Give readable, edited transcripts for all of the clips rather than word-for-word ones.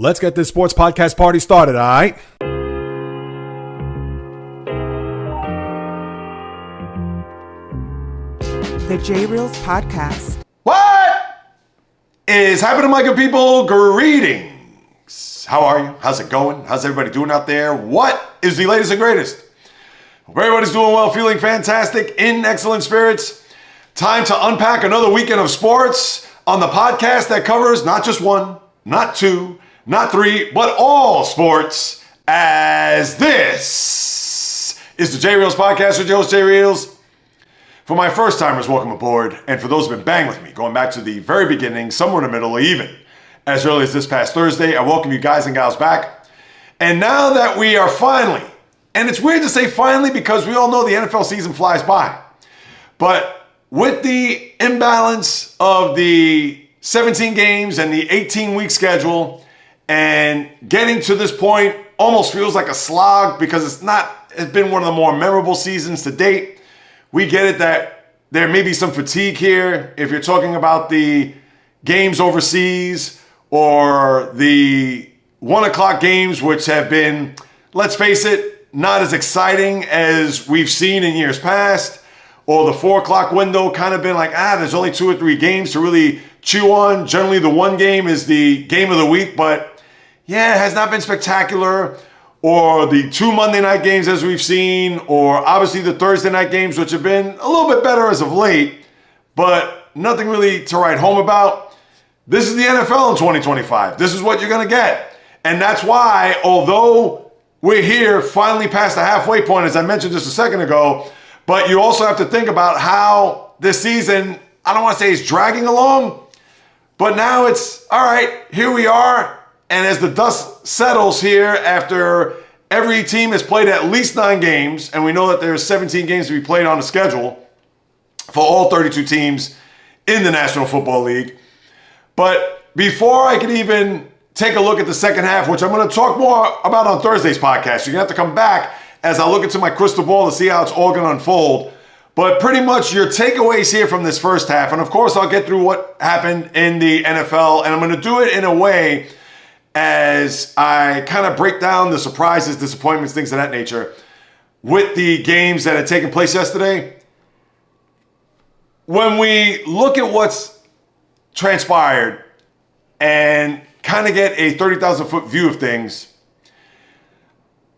Let's get this sports podcast party started, all right? The JAYREELZ podcast. What is happening, my good people? Greetings. How are you? How's it going? How's everybody doing out there? What is the latest and greatest? Hope everybody's doing well, feeling fantastic, in excellent spirits. Time to unpack another weekend of sports on the podcast that covers not just one, not two, not three, but all sports, as this is the JAYREELZ podcast with your host, JAYREELZ. For my first timers, welcome aboard. And for those who've been banging with me, going back to the very beginning, somewhere in the middle, or even as early as this past Thursday, I welcome you guys and gals back. And now that we are finally, and it's weird to say finally because we all know the NFL season flies by, but with the imbalance of the 17 games and the 18-week schedule, and getting to this point almost feels like a slog because it's been one of the more memorable seasons to date. We get it that there may be some fatigue here if you're talking about the games overseas or the 1 o'clock games, which have been, let's face it, not as exciting as we've seen in years past, or the 4 o'clock window kind of been like, there's only 2 or 3 games to really chew on. Generally, the one game is the game of the week, but yeah, it has not been spectacular. Or the 2 Monday night games as we've seen, or obviously the Thursday night games, which have been a little bit better as of late, but nothing really to write home about. This is the NFL in 2025. This is what you're going to get. And that's why, although we're here finally past the halfway point, as I mentioned just a second ago, but you also have to think about how this season, I don't want to say it's dragging along, but now it's, all right, here we are. And as the dust settles here after every team has played at least 9 games, and we know that there's 17 games to be played on the schedule for all 32 teams in the National Football League. But before I can even take a look at the second half, which I'm going to talk more about on Thursday's podcast, you're going to have to come back as I look into my crystal ball to see how it's all going to unfold. But pretty much your takeaways here from this first half, and of course I'll get through what happened in the NFL, and I'm going to do it in a way as I kind of break down the surprises, disappointments, things of that nature with the games that had taken place yesterday. When we look at what's transpired and kind of get a 30,000-foot view of things,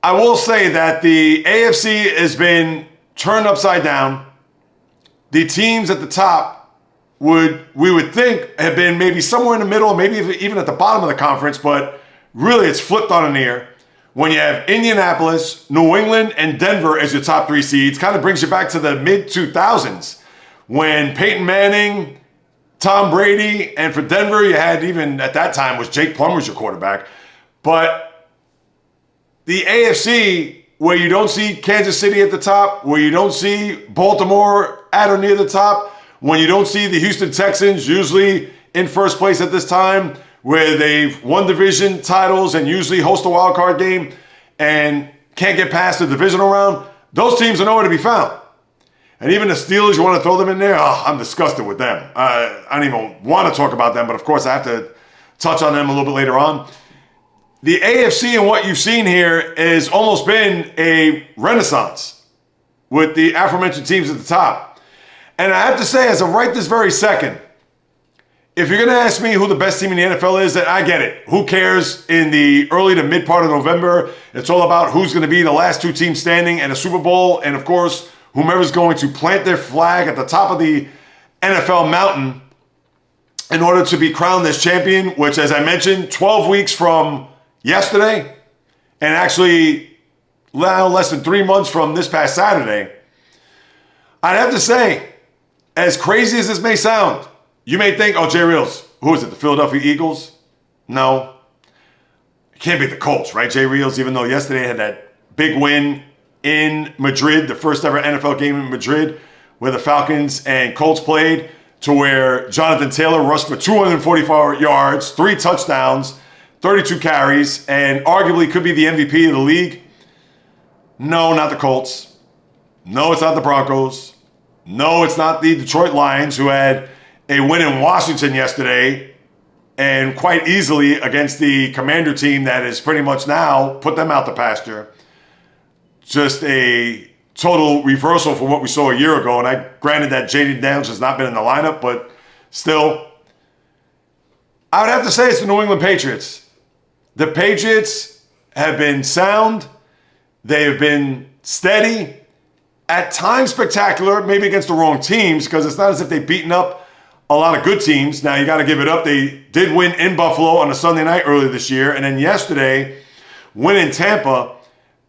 I will say that the AFC has been turned upside down. The teams at the top we would think have been maybe somewhere in the middle, maybe even at the bottom of the conference, but really it's flipped on an ear. When you have Indianapolis, New England, and Denver as your top 3 seeds, kind of brings you back to the mid-2000s when Peyton Manning, Tom Brady, and for Denver, you had even at that time was Jake Plummer was your quarterback. But the AFC, where you don't see Kansas City at the top, where you don't see Baltimore at or near the top, when you don't see the Houston Texans usually in first place at this time, where they've won division titles and usually host a wild card game and can't get past the divisional round, those teams are nowhere to be found. And even the Steelers, you want to throw them in there? Oh, I'm disgusted with them. I don't even want to talk about them, but of course I have to touch on them a little bit later on. The AFC and what you've seen here has almost been a renaissance with the aforementioned teams at the top. And I have to say, as of right this very second, if you're going to ask me who the best team in the NFL is, then I get it. Who cares in the early to mid part of November? It's all about who's going to be the last 2 teams standing in a Super Bowl. And of course, whomever's going to plant their flag at the top of the NFL mountain in order to be crowned as champion, which, as I mentioned, 12 weeks from yesterday, and actually now less than 3 months from this past Saturday. I'd have to say, as crazy as this may sound, you may think, oh, JAYREELZ, who is it, the Philadelphia Eagles? No. It can't be the Colts, right, JAYREELZ, even though yesterday had that big win in Madrid, the first ever NFL game in Madrid, where the Falcons and Colts played, to where Jonathan Taylor rushed for 244 yards, 3 touchdowns, 32 carries, and arguably could be the MVP of the league. No, not the Colts. No, it's not the Broncos. No, it's not the Detroit Lions, who had a win in Washington yesterday and quite easily against the Commander team that is pretty much now put them out the pasture. Just a total reversal from what we saw a year ago. And granted that Jaden Daniels has not been in the lineup, but still, I would have to say it's the New England Patriots. The Patriots have been sound. They have been steady. At times spectacular, maybe against the wrong teams, because it's not as if they've beaten up a lot of good teams. Now, you got to give it up. They did win in Buffalo on a Sunday night earlier this year. And then yesterday, win in Tampa,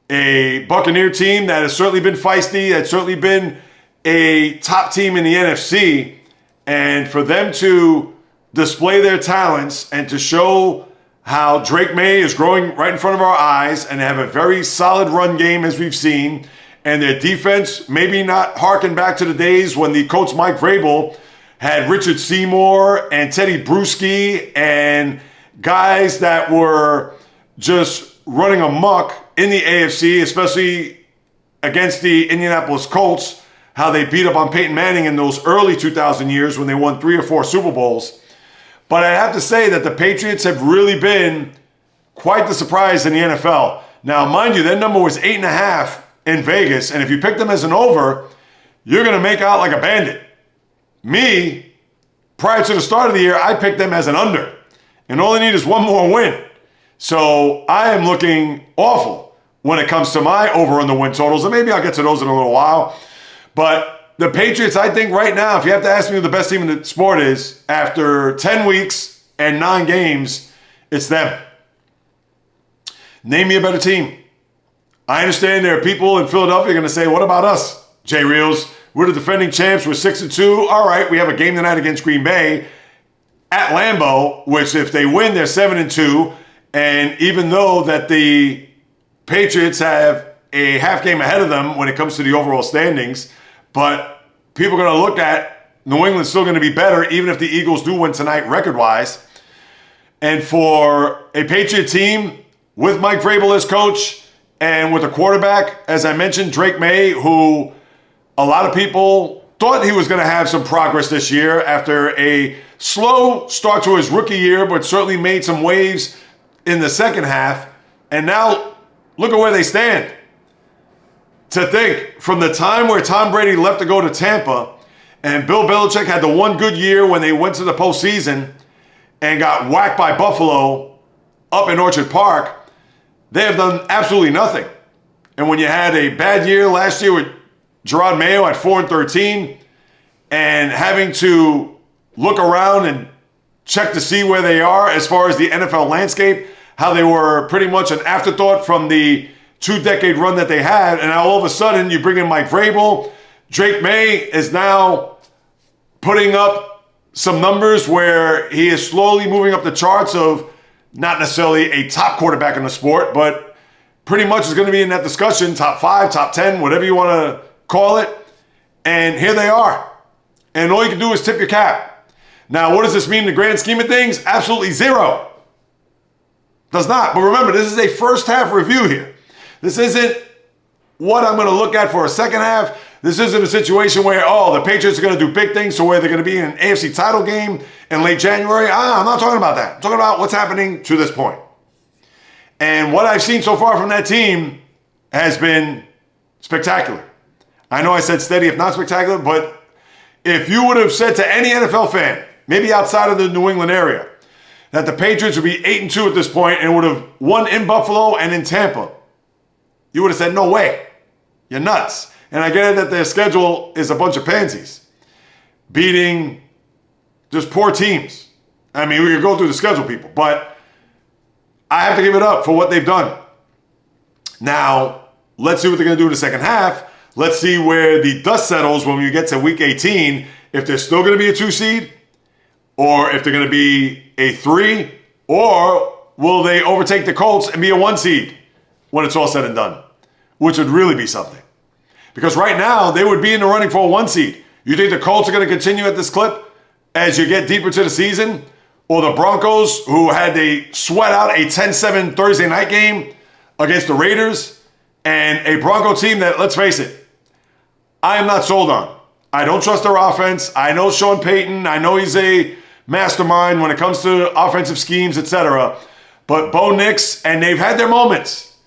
a Buccaneer team that has certainly been feisty, that's certainly been a top team in the NFC. And for them to display their talents and to show how Drake May is growing right in front of our eyes and have a very solid run game as we've seen, and their defense maybe not harken back to the days when the coach Mike Vrabel had Richard Seymour and Teddy Bruschi and guys that were just running amok in the AFC, especially against the Indianapolis Colts, how they beat up on Peyton Manning in those early 2000 years when they won 3 or 4 Super Bowls. But I have to say that the Patriots have really been quite the surprise in the NFL. Now, mind you, their number was 8.5 in Vegas, and if you pick them as an over, you're going to make out like a bandit. Me, prior to the start of the year, I picked them as an under, and all they need is one more win. So I am looking awful when it comes to my over on the win totals, and maybe I'll get to those in a little while. But the Patriots, I think right now, if you have to ask me who the best team in the sport is, after 10 weeks and 9 games, it's them. Name me a better team. I understand there are people in Philadelphia going to say, what about us, JAYREELZ? We're the defending champs. We're 6-2. All right, we have a game tonight against Green Bay at Lambeau, which if they win, they're 7-2. And even though that the Patriots have a half game ahead of them when it comes to the overall standings, but people are going to look at New England still going to be better, even if the Eagles do win tonight record-wise. And for a Patriot team with Mike Vrabel as coach, and with a quarterback, as I mentioned, Drake May, who a lot of people thought he was going to have some progress this year after a slow start to his rookie year, but certainly made some waves in the second half. And now look at where they stand. To think, from the time where Tom Brady left to go to Tampa, and Bill Belichick had the one good year when they went to the postseason and got whacked by Buffalo up in Orchard Park, they have done absolutely nothing. And when you had a bad year last year with Gerard Mayo at 4-13 and having to look around and check to see where they are as far as the NFL landscape, how they were pretty much an afterthought from the 2-decade run that they had, and now all of a sudden you bring in Mike Vrabel. Drake May is now putting up some numbers where he is slowly moving up the charts of not necessarily a top quarterback in the sport, but pretty much is going to be in that discussion, top 5, top 10, whatever you want to call it. And here they are. And all you can do is tip your cap. Now, what does this mean in the grand scheme of things? Absolutely zero. Does not. But remember, this is a first half review here. This isn't what I'm going to look at for a second half. This isn't a situation where, the Patriots are going to do big things, so where they're going to be in an AFC title game in late January. I'm not talking about that. I'm talking about what's happening to this point. And what I've seen so far from that team has been spectacular. I know I said steady, if not spectacular, but if you would have said to any NFL fan, maybe outside of the New England area, that the Patriots would be 8-2 at this point and would have won in Buffalo and in Tampa, you would have said, no way. You're nuts. And I get it that their schedule is a bunch of pansies, beating just poor teams. I mean, we could go through the schedule, people, but I have to give it up for what they've done. Now, let's see what they're going to do in the second half. Let's see where the dust settles when we get to week 18, if they're still going to be a 2 seed, or if they're going to be a 3, or will they overtake the Colts and be a 1 seed when it's all said and done, which would really be something. Because right now, they would be in the running for a 1 seed. You think the Colts are going to continue at this clip as you get deeper to the season? Or the Broncos, who had to sweat out a 10-7 Thursday night game against the Raiders, and a Bronco team that, let's face it, I am not sold on. I don't trust their offense. I know Sean Payton. I know he's a mastermind when it comes to offensive schemes, etc. But Bo Nix, and they've had their moments.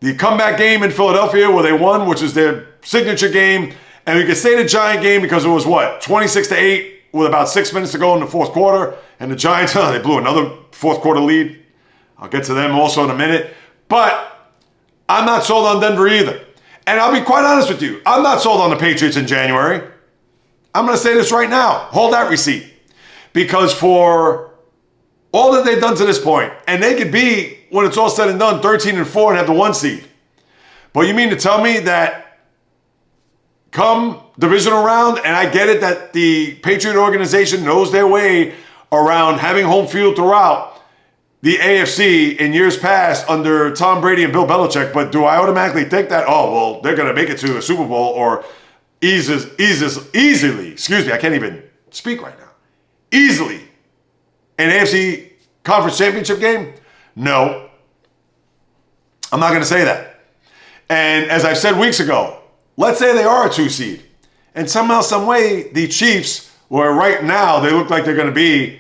The comeback game in Philadelphia where they won, which is their signature game. And we could say the Giant game because it was 26-8 with about 6 minutes to go in the fourth quarter. And the Giants, they blew another fourth quarter lead. I'll get to them also in a minute. But I'm not sold on Denver either. And I'll be quite honest with you. I'm not sold on the Patriots in January. I'm going to say this right now. Hold that receipt. Because for all that they've done to this point, and they could be, when it's all said and done, 13-4 and have the 1 seed. But you mean to tell me that come divisional round, and I get it that the Patriot organization knows their way around having home field throughout the AFC in years past under Tom Brady and Bill Belichick, but do I automatically think that, oh, well, they're going to make it to a Super Bowl or easily, excuse me, I can't even speak right now, easily an AFC Conference Championship game? No. I'm not going to say that. And as I've said weeks ago, let's say they are a 2 seed. And somehow, some way, the Chiefs, where right now they look like they're going to be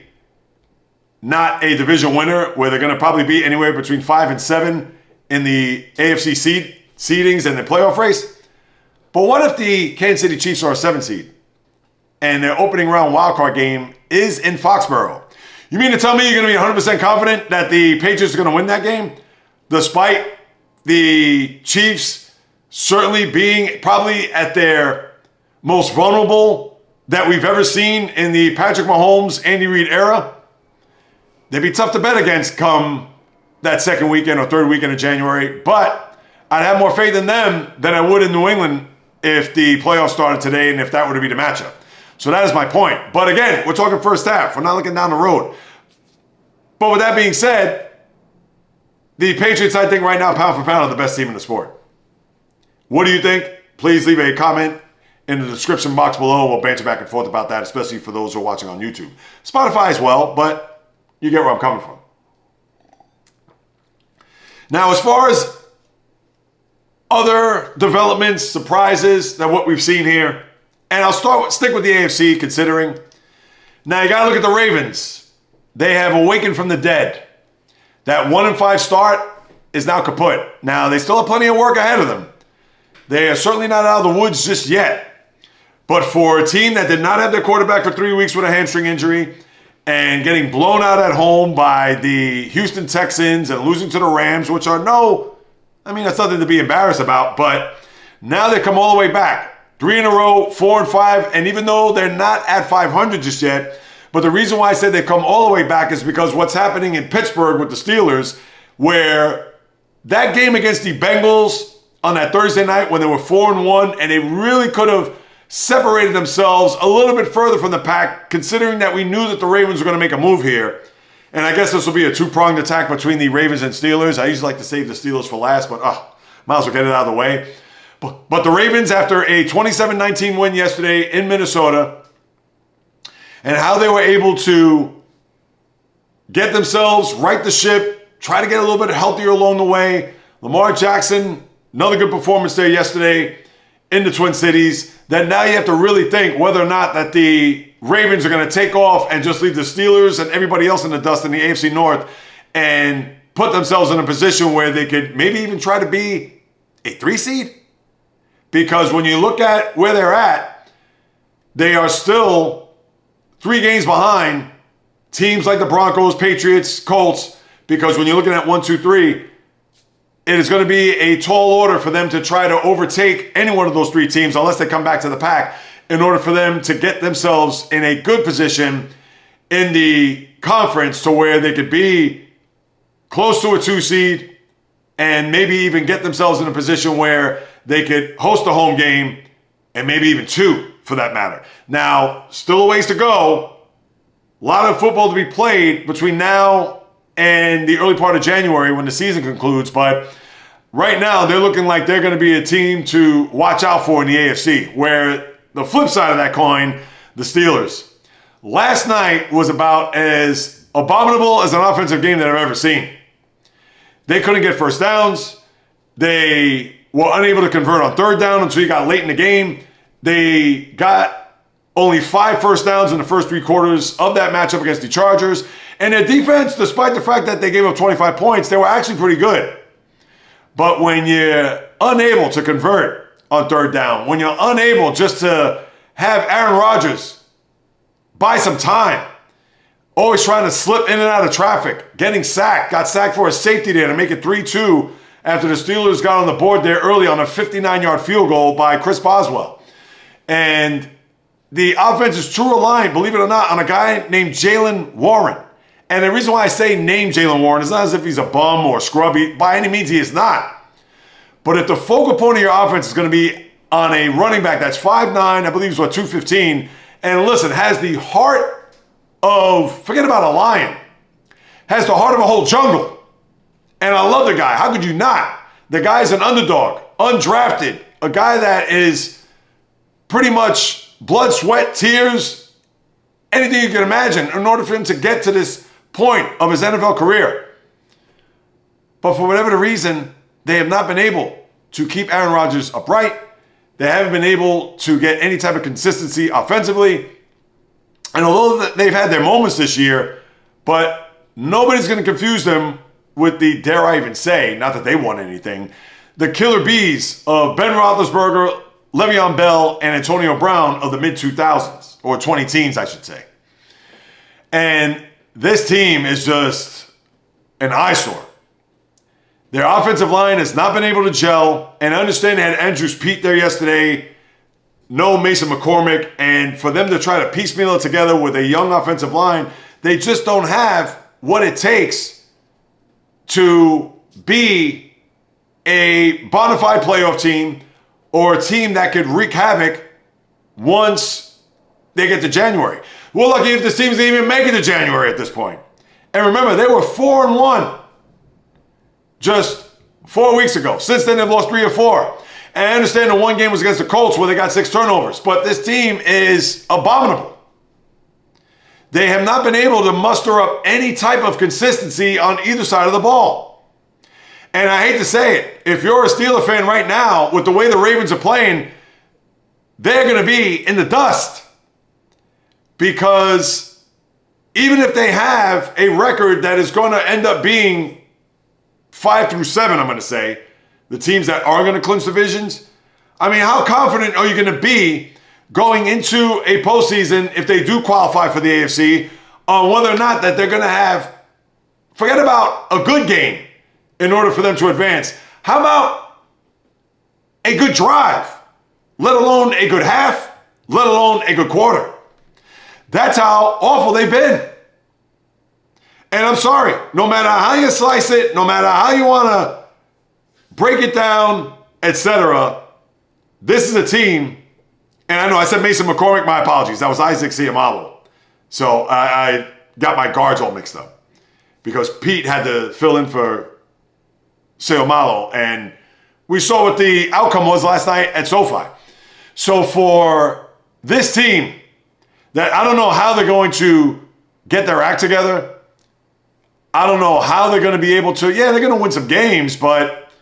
not a division winner, where they're going to probably be anywhere between 5 and 7 in the AFC seedings and the playoff race. But what if the Kansas City Chiefs are a 7 seed and their opening round wildcard game is in Foxborough? You mean to tell me you're going to be 100% confident that the Patriots are going to win that game, despite the Chiefs certainly being probably at their most vulnerable that we've ever seen in the Patrick Mahomes, Andy Reid era? They'd be tough to bet against come that second weekend or third weekend of January, but I'd have more faith in them than I would in New England if the playoffs started today and if that were to be the matchup. So that is my point. But again, we're talking first half. We're not looking down the road. But with that being said, the Patriots, I think right now, pound for pound, are the best team in the sport. What do you think? Please leave a comment in the description box below. We'll banter back and forth about that, especially for those who are watching on YouTube. Spotify as well, but you get where I'm coming from. Now, as far as other developments, surprises than what we've seen here, and I'll stick with the AFC, considering. Now, you got to look at the Ravens. They have awakened from the dead. That 1-5 start is now kaput. Now, they still have plenty of work ahead of them. They are certainly not out of the woods just yet. But for a team that did not have their quarterback for 3 weeks with a hamstring injury and getting blown out at home by the Houston Texans and losing to the Rams, which are that's nothing to be embarrassed about. But now they come all the way back. 3 in a row, 4-5, and even though they're not at 500 just yet, but the reason why I said they've come all the way back is because what's happening in Pittsburgh with the Steelers, where that game against the Bengals on that Thursday night when they were 4-1, and they really could have separated themselves a little bit further from the pack, considering that we knew that the Ravens were going to make a move here. And I guess this will be a two-pronged attack between the Ravens and Steelers. I usually like to save the Steelers for last, but might as well get it out of the way. But the Ravens, after a 27-19 win yesterday in Minnesota, and how they were able to get themselves, right the ship, try to get a little bit healthier along the way. Lamar Jackson, another good performance there yesterday in the Twin Cities. That now you have to really think whether or not that the Ravens are going to take off and just leave the Steelers and everybody else in the dust in the AFC North and put themselves in a position where they could maybe even try to be a 3 seed. Because when you look at where they're at, they are still 3 games behind teams like the Broncos, Patriots, Colts. Because when you're looking at 1, 2, 3, it is going to be a tall order for them to try to overtake any one of those 3 teams unless they come back to the pack in order for them to get themselves in a good position in the conference to where they could be close to a 2 seed and maybe even get themselves in a position where they could host a home game and maybe even 2 for that matter. Now, still a ways to go. A lot of football to be played between now and the early part of January when the season concludes. But right now, they're looking like they're going to be a team to watch out for in the AFC. Where the flip side of that coin, the Steelers. Last night was about as abominable as an offensive game that I've ever seen. They couldn't get first downs. They were unable to convert on third down until you got late in the game. They got Only 5 first downs in the first 3 quarters of that matchup against the Chargers. And their defense, despite the fact that they gave up 25 points, they were actually pretty good. But when you're unable to convert on third down, when you're unable just to have Aaron Rodgers buy some time, always trying to slip in and out of traffic, getting sacked, got sacked for a safety there to make it 3-2 after the Steelers got on the board there early on a 59-yard field goal by Chris Boswell. And the offense is true aligned, believe it or not, on a guy named Jaylen Warren. And the reason why I say name Jaylen Warren is not as if he's a bum or scrubby. By any means, he is not. But if the focal point of your offense is going to be on a running back that's 5'9", I believe he's 215, and listen, has the heart of, forget about a lion, has the heart of a whole jungle. And I love the guy. How could you not? The guy's an underdog, undrafted, a guy that is pretty much blood, sweat, tears, anything you can imagine in order for him to get to this point of his NFL career. But for whatever the reason, they have not been able to keep Aaron Rodgers upright. They haven't been able to get any type of consistency offensively. And although they've had their moments this year, but nobody's going to confuse them with the, dare I even say, not that they won anything, the killer bees of Ben Roethlisberger, Le'Veon Bell, and Antonio Brown of the mid-2000s, or 20-teens, I should say. And this team is just an eyesore. Their offensive line has not been able to gel, and I understand they had Andrews Pete there yesterday, no Mason McCormick, and for them to try to piecemeal it together with a young offensive line, they just don't have what it takes to be a bona fide playoff team or a team that could wreak havoc once they get to January. We're lucky if this team's going to even make it to January at this point. And remember, they were 4-1 just 4 weeks ago. Since then, they've lost 3 or 4. And I understand the one game was against the Colts where they got 6 turnovers. But this team is abominable. They have not been able to muster up any type of consistency on either side of the ball. And I hate to say it, if you're a Steeler fan right now, with the way the Ravens are playing, they're going to be in the dust. Because even if they have a record that is going to end up being 5 through 7, I'm going to say, the teams that are going to clinch divisions, I mean, how confident are you going to be going into a postseason, if they do qualify for the AFC, on whether or not that they're going to have, forget about a good game in order for them to advance. How about a good drive, let alone a good half, let alone a good quarter? That's how awful they've been. And I'm sorry, no matter how you slice it, no matter how you want to break it down, etc., this is a team. And I know I said Mason McCormick, my apologies. That was Isaac Seumalo. So I got my guards all mixed up because Pete had to fill in for Seumalo. And we saw what the outcome was last night at SoFi. So for this team, that I don't know how they're going to get their act together. I don't know how they're going to be able to. Yeah, they're going to win some games, but,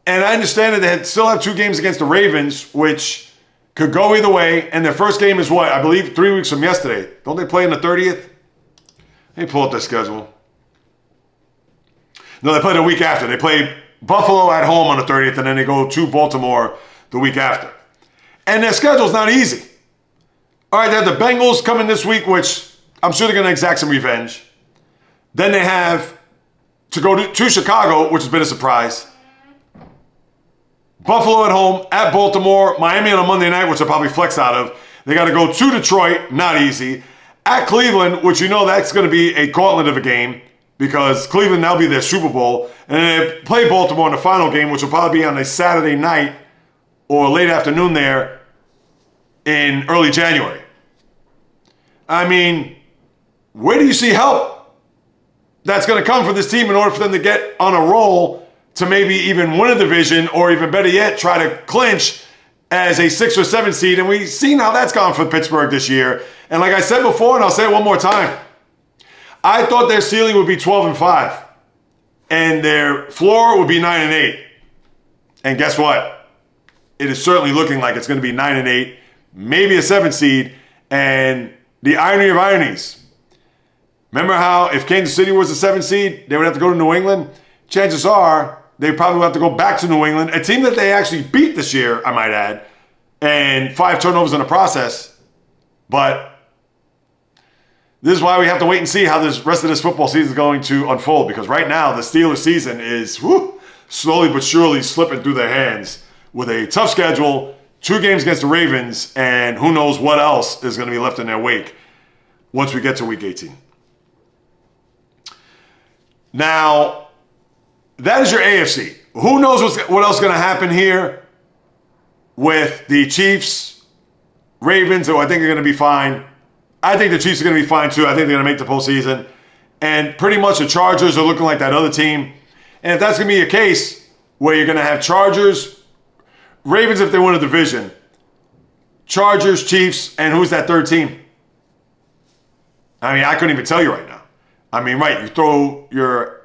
and I understand that they still have 2 games against the Ravens, which could go either way, and their first game is what? I believe 3 weeks from yesterday. Don't they play on the 30th? Let me pull up their schedule. No, they play the week after. They play Buffalo at home on the 30th, and then they go to Baltimore the week after. And their schedule's not easy. All right, they have the Bengals coming this week, which I'm sure they're going to exact some revenge. Then they have to go to Chicago, which has been a surprise. Buffalo at home, at Baltimore, Miami on a Monday night, which they'll probably flex out of. They got to go to Detroit, not easy. At Cleveland, which you know that's going to be a gauntlet of a game because Cleveland now be their Super Bowl. And then they play Baltimore in the final game, which will probably be on a Saturday night or late afternoon there in early January. I mean, where do you see help that's going to come for this team in order for them to get on a roll to maybe even win a division, or even better yet, try to clinch as a 6 or 7 seed? And we've seen how that's gone for Pittsburgh this year. And like I said before, and I'll say it one more time, I thought their ceiling would be 12-5, and their floor would be 9-8. And guess what? It is certainly looking like it's going to be 9-8, maybe a 7 seed, And the irony of ironies. Remember how if Kansas City was the 7th seed, they would have to go to New England? Chances are they probably would have to go back to New England, a team that they actually beat this year, I might add, and 5 turnovers in the process. But this is why we have to wait and see how this rest of this football season is going to unfold, because right now the Steelers season is slowly but surely slipping through their hands with a tough schedule, 2 games against the Ravens, and who knows what else is going to be left in their wake once we get to Week 18. Now, that is your AFC. Who knows what else is going to happen here with the Chiefs, Ravens, who I think are going to be fine. I think the Chiefs are going to be fine too. I think they're going to make the postseason. And pretty much the Chargers are looking like that other team. And if that's going to be a case where you're going to have Chargers, Ravens if they win a division, Chargers, Chiefs, and who's that third team? I mean, I couldn't even tell you right now. I mean, right, you throw your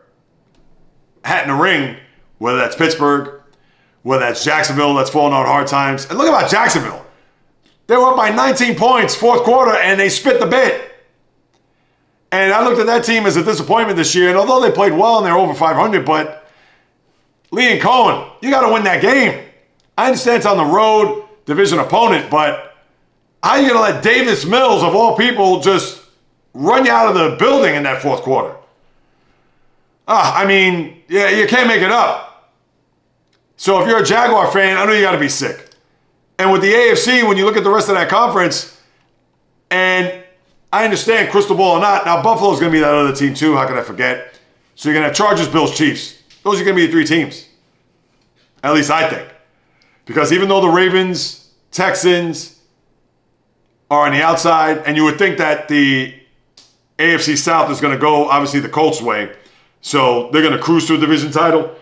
hat in the ring, whether that's Pittsburgh, whether that's Jacksonville that's falling on hard times. And look about Jacksonville. They were up by 19 points, fourth quarter, and they spit the bit. And I looked at that team as a disappointment this year. And although they played well and they're over 500, but Lee and Cohen, you got to win that game. I understand it's on the road, division opponent, but how are you going to let Davis Mills, of all people, just run you out of the building in that fourth quarter? I mean, yeah, you can't make it up. So if you're a Jaguar fan, I know you got to be sick. And with the AFC, when you look at the rest of that conference, and I understand crystal ball or not, now Buffalo's going to be that other team too. How could I forget? So you're going to have Chargers, Bills, Chiefs. Those are going to be the 3 teams. At least I think. Because even though the Ravens, Texans are on the outside, and you would think that the AFC South is going to go, obviously, the Colts' way. So they're going to cruise to a division title.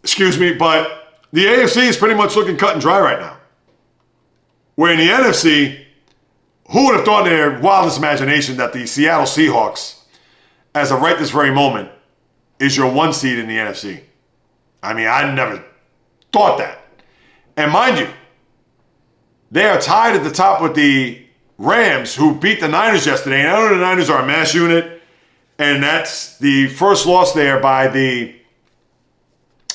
Excuse me, but the AFC is pretty much looking cut and dry right now. Where in the NFC, who would have thought in their wildest imagination that the Seattle Seahawks, as of right this very moment, is your 1 seed in the NFC? I mean, I never thought that. And mind you, they are tied at the top with the Rams, who beat the Niners yesterday. And I know the Niners are a mass unit, and that's the first loss there by the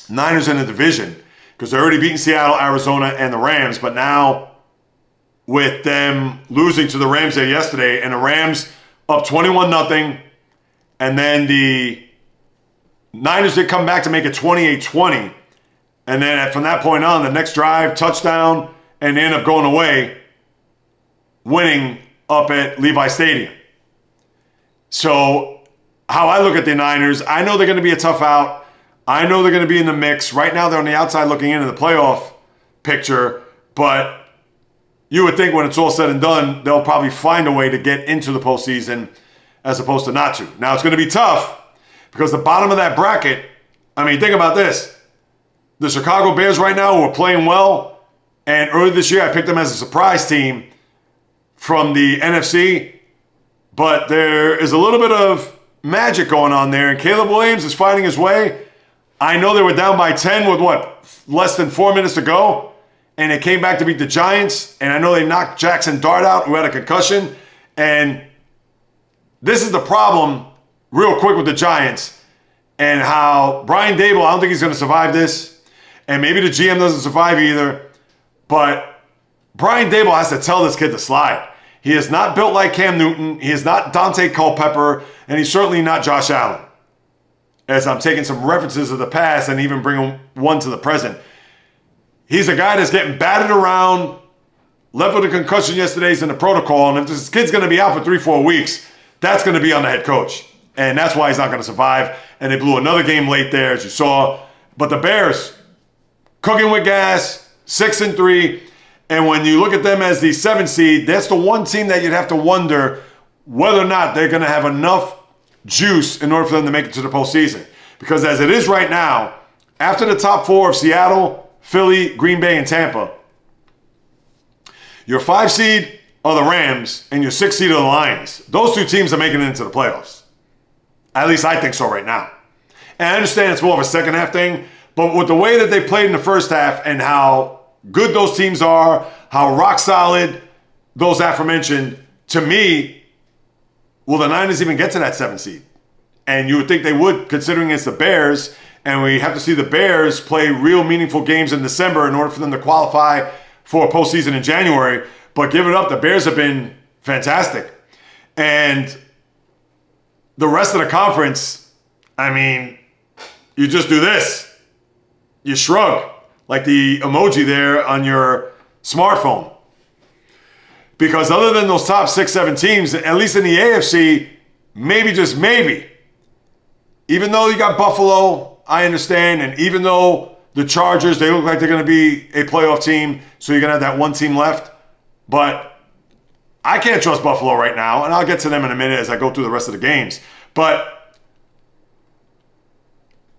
Niners in the division, because they're already beaten Seattle, Arizona, and the Rams. But now, with them losing to the Rams there yesterday, and the Rams up 21-0, and then the Niners did come back to make it 28-20. And then from that point on, the next drive, touchdown, and they end up going away, winning up at Levi Stadium. So how I look at the Niners, I know they're going to be a tough out. I know they're going to be in the mix. Right now, they're on the outside looking into the playoff picture. But you would think when it's all said and done, they'll probably find a way to get into the postseason as opposed to not to. Now, it's going to be tough because the bottom of that bracket, I mean, think about this. The Chicago Bears right now who are playing well, and earlier this year I picked them as a surprise team from the NFC, but there is a little bit of magic going on there, and Caleb Williams is finding his way. I know they were down by 10 with less than 4 minutes to go, and they came back to beat the Giants, and I know they knocked Jackson Dart out, who had a concussion, and this is the problem real quick with the Giants, and how Brian Dable, I don't think he's going to survive this. And maybe the GM doesn't survive either. But Brian Dable has to tell this kid to slide. He is not built like Cam Newton. He is not Dante Culpepper. And he's certainly not Josh Allen. As I'm taking some references of the past and even bringing one to the present. He's a guy that's getting batted around. Left with a concussion yesterday. He's in the protocol. And if this kid's going to be out for 3-4 weeks, that's going to be on the head coach. And that's why he's not going to survive. And they blew another game late there, as you saw. But the Bears, cooking with gas, 6-3, and when you look at them as the 7th seed, that's the one team that you'd have to wonder whether or not they're going to have enough juice in order for them to make it to the postseason. Because as it is right now, after the top 4 of Seattle, Philly, Green Bay, and Tampa, your 5 seed are the Rams, and your 6 seed are the Lions. Those 2 teams are making it into the playoffs. At least I think so right now. And I understand it's more of a second half thing, but with the way that they played in the first half and how good those teams are, how rock solid those aforementioned, to me, will the Niners even get to that 7th seed? And you would think they would, considering it's the Bears, and we have to see the Bears play real meaningful games in December in order for them to qualify for a postseason in January. But give it up, the Bears have been fantastic. And the rest of the conference, I mean, you just do this. You shrug, like the emoji there on your smartphone. Because other than those top 6, 7 teams, at least in the AFC, maybe, just maybe, even though you got Buffalo, I understand, and even though the Chargers, they look like they're going to be a playoff team, so you're going to have that one team left. But I can't trust Buffalo right now, and I'll get to them in a minute as I go through the rest of the games. But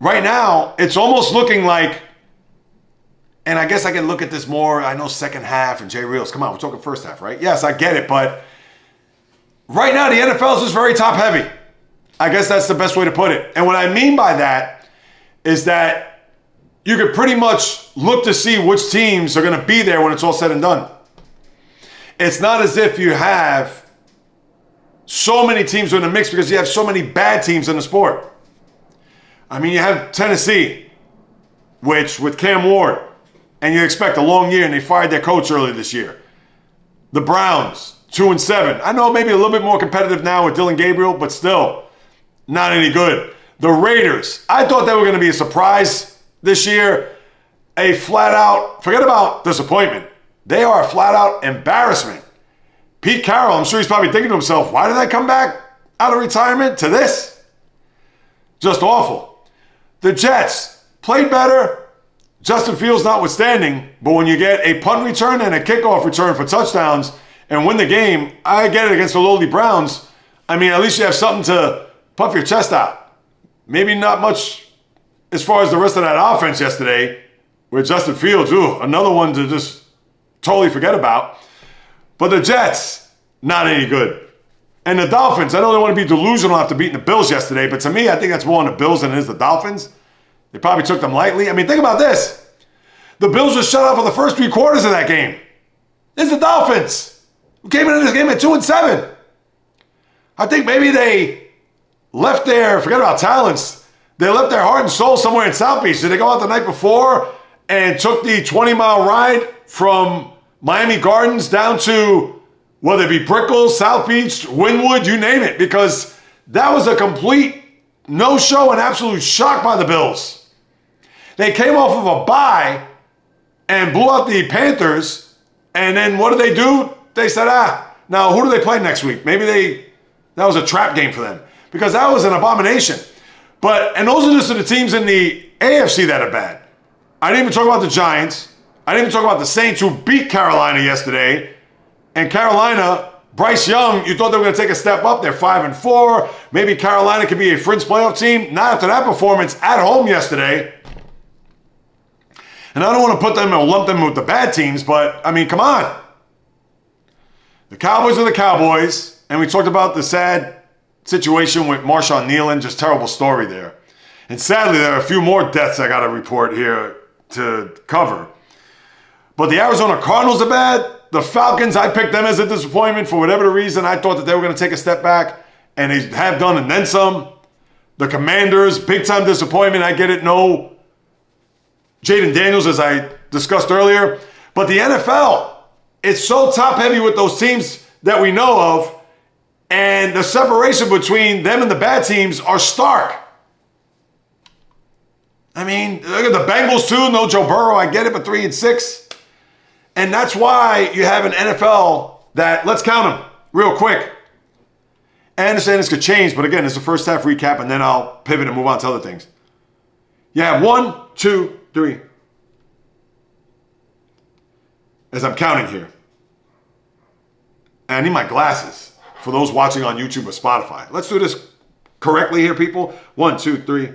right now, it's almost looking like, and I guess I can look at this more, I know second half and JAYREELZ, come on, we're talking first half, right? Yes, I get it, but right now the NFL is just very top heavy. I guess that's the best way to put it. And what I mean by that is that you could pretty much look to see which teams are going to be there when it's all said and done. It's not as if you have so many teams in the mix because you have so many bad teams in the sport. I mean, you have Tennessee, which with Cam Ward, and you expect a long year, and they fired their coach earlier this year. The Browns, 2-7. I know maybe a little bit more competitive now with Dylan Gabriel, but still not any good. The Raiders, I thought they were going to be a surprise this year. A flat-out, forget about disappointment. They are a flat-out embarrassment. Pete Carroll, I'm sure he's probably thinking to himself, why did I come back out of retirement to this? Just awful. The Jets played better, Justin Fields notwithstanding, but when you get a punt return and a kickoff return for touchdowns and win the game, I get it against the lowly Browns. I mean, at least you have something to puff your chest out. Maybe not much as far as the rest of that offense yesterday with Justin Fields. Ooh, another one to just totally forget about. But the Jets, not any good. And the Dolphins, I know they want to be delusional after beating the Bills yesterday, but to me, I think that's more on the Bills than it is the Dolphins. They probably took them lightly. I mean, think about this. The Bills were shut out for the first 3 quarters of that game. It's the Dolphins who came into this game at 2-7. I think maybe they left their, forget about talents, they left their heart and soul somewhere in South Beach. Did they go out the night before and took the 20-mile ride from Miami Gardens down to, whether it be Brickell, South Beach, Wynwood, you name it, because that was a complete no-show and absolute shock by the Bills. They came off of a bye and blew out the Panthers, and then what did they do? They said, now who do they play next week? Maybe that was a trap game for them, because that was an abomination. And those are just the teams in the AFC that are bad. I didn't even talk about the Giants. I didn't even talk about the Saints, who beat Carolina yesterday. And Carolina, Bryce Young, you thought they were going to take a step up. They're 5-4. Maybe Carolina could be a fringe playoff team. Not after that performance at home yesterday. And I don't want to put them or lump them with the bad teams, but, I mean, come on. The Cowboys are the Cowboys. And we talked about the sad situation with Marshawn Nealon. Just terrible story there. And sadly, there are a few more deaths I got to report here to cover. But the Arizona Cardinals are bad. The Falcons, I picked them as a disappointment for whatever the reason. I thought that they were going to take a step back, and they have done and then some. The Commanders, big-time disappointment. I get it, no Jaden Daniels, as I discussed earlier. But the NFL, it's so top-heavy with those teams that we know of, and the separation between them and the bad teams are stark. I mean, look at the Bengals, too. No Joe Burrow, I get it, but 3-6. And that's why you have an NFL that, let's count them real quick. I understand this could change, but again, it's the first half recap, and then I'll pivot and move on to other things. You have 1, 2, 3. As I'm counting here. And I need my glasses for those watching on YouTube or Spotify. Let's do this correctly here, people. 1, 2, 3.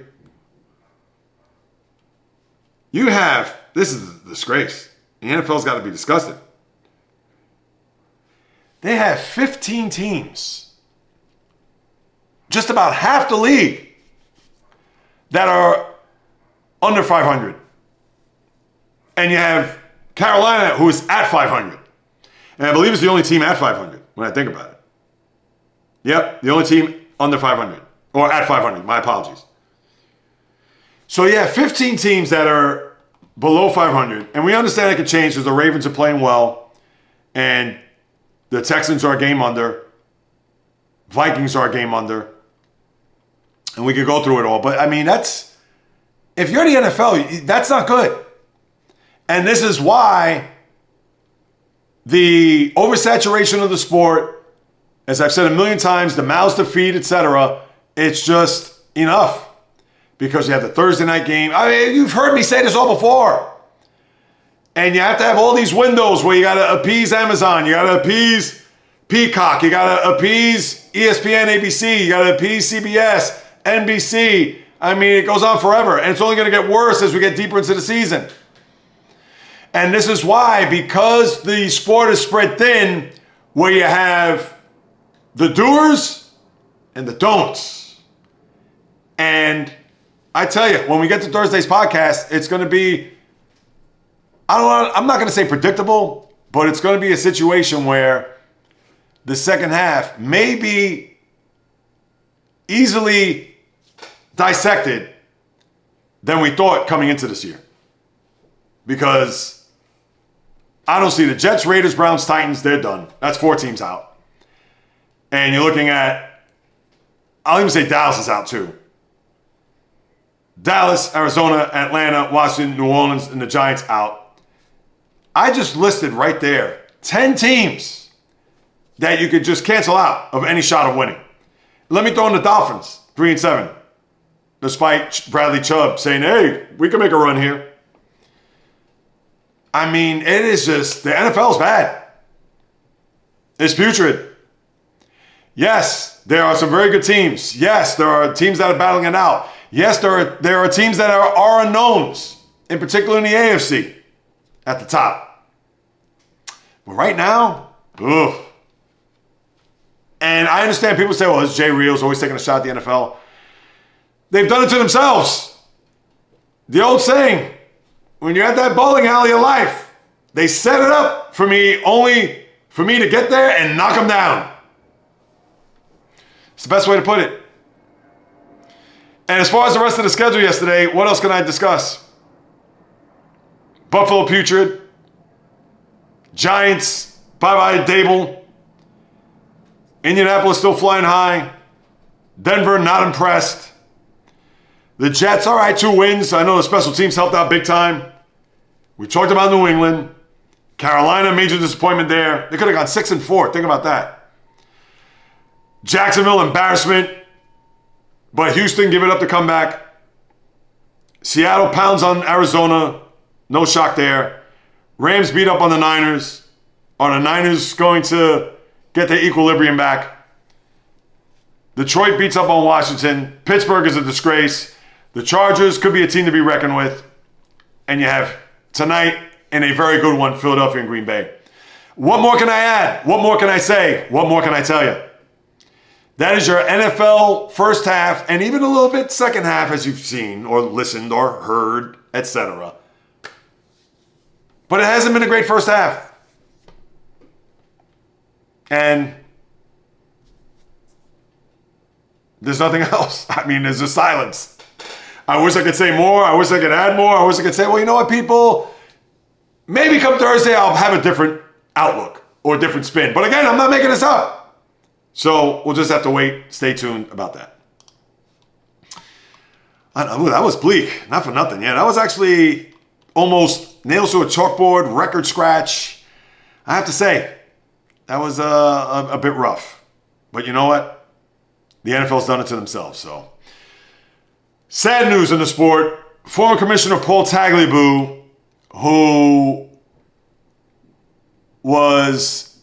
You have, this is a disgrace. The NFL's got to be disgusted. They have 15 teams, just about half the league, that are under 500. And you have Carolina, who is at 500. And I believe it's the only team at 500 when I think about it. Yep, the only team under 500. Or at 500, my apologies. So yeah, 15 teams that are below 500. And we understand it could change because the Ravens are playing well. And the Texans are a game under. Vikings are a game under. And we could go through it all. But I mean, if you're the NFL, that's not good. And this is why the oversaturation of the sport, as I've said a million times, the mouths to feed, etc., it's just enough. Because you have the Thursday night game. I mean, you've heard me say this all before. And you have to have all these windows where you got to appease Amazon, you got to appease Peacock, you got to appease ESPN, ABC, you got to appease CBS, NBC. I mean, it goes on forever. And it's only going to get worse as we get deeper into the season. And this is why, because the sport is spread thin, where you have the doers and the don'ts. And I tell you, when we get to Thursday's podcast, it's going to be, I'm not going to say predictable, but it's going to be a situation where the second half may be easily dissected than we thought coming into this year. Because I don't see the Jets, Raiders, Browns, Titans, they're done. That's 4 teams out. And you're looking at, I'll even say Dallas is out too. Dallas, Arizona, Atlanta, Washington, New Orleans, and the Giants out. I just listed right there 10 teams that you could just cancel out of any shot of winning. Let me throw in the Dolphins, 3-7. Despite Bradley Chubb saying, hey, we can make a run here. I mean, it is just, the NFL's bad. It's putrid. Yes, there are some very good teams. Yes, there are teams that are battling it out. Yes, there are teams that are unknowns, in particular in the AFC, at the top. But right now, ugh. And I understand people say, well, it's JAYREELZ always taking a shot at the NFL. They've done it to themselves. The old saying, when you're at that bowling alley of life, they set it up for me only for me to get there and knock them down. It's the best way to put it. And as far as the rest of the schedule yesterday, what else can I discuss? Buffalo putrid. Giants, bye-bye Dable. Indianapolis still flying high. Denver not impressed. The Jets, all right, 2 wins. I know the special teams helped out big time. We talked about New England. Carolina, major disappointment there. They could have gone 6-4. Think about that. Jacksonville, embarrassment. But Houston, give it up to come back. Seattle pounds on Arizona. No shock there. Rams beat up on the Niners. Are the Niners going to get their equilibrium back? Detroit beats up on Washington. Pittsburgh is a disgrace. The Chargers could be a team to be reckoned with. And you have tonight, in a very good one, Philadelphia and Green Bay. What more can I add? What more can I say? What more can I tell you? That is your NFL first half, and even a little bit second half, as you've seen or listened or heard, etc. But it hasn't been a great first half. And there's nothing else. I mean, there's just silence. I wish I could say more. I wish I could add more. I wish I could say, well, you know what, people? Maybe come Thursday, I'll have a different outlook or a different spin. But again, I'm not making this up. So we'll just have to wait. Stay tuned about that. That was bleak. Not for nothing. Yeah, that was actually almost nails to a chalkboard, record scratch. I have to say, that was a bit rough. But you know what? The NFL's done it to themselves. So sad news in the sport. Former Commissioner Paul Tagliabue, who was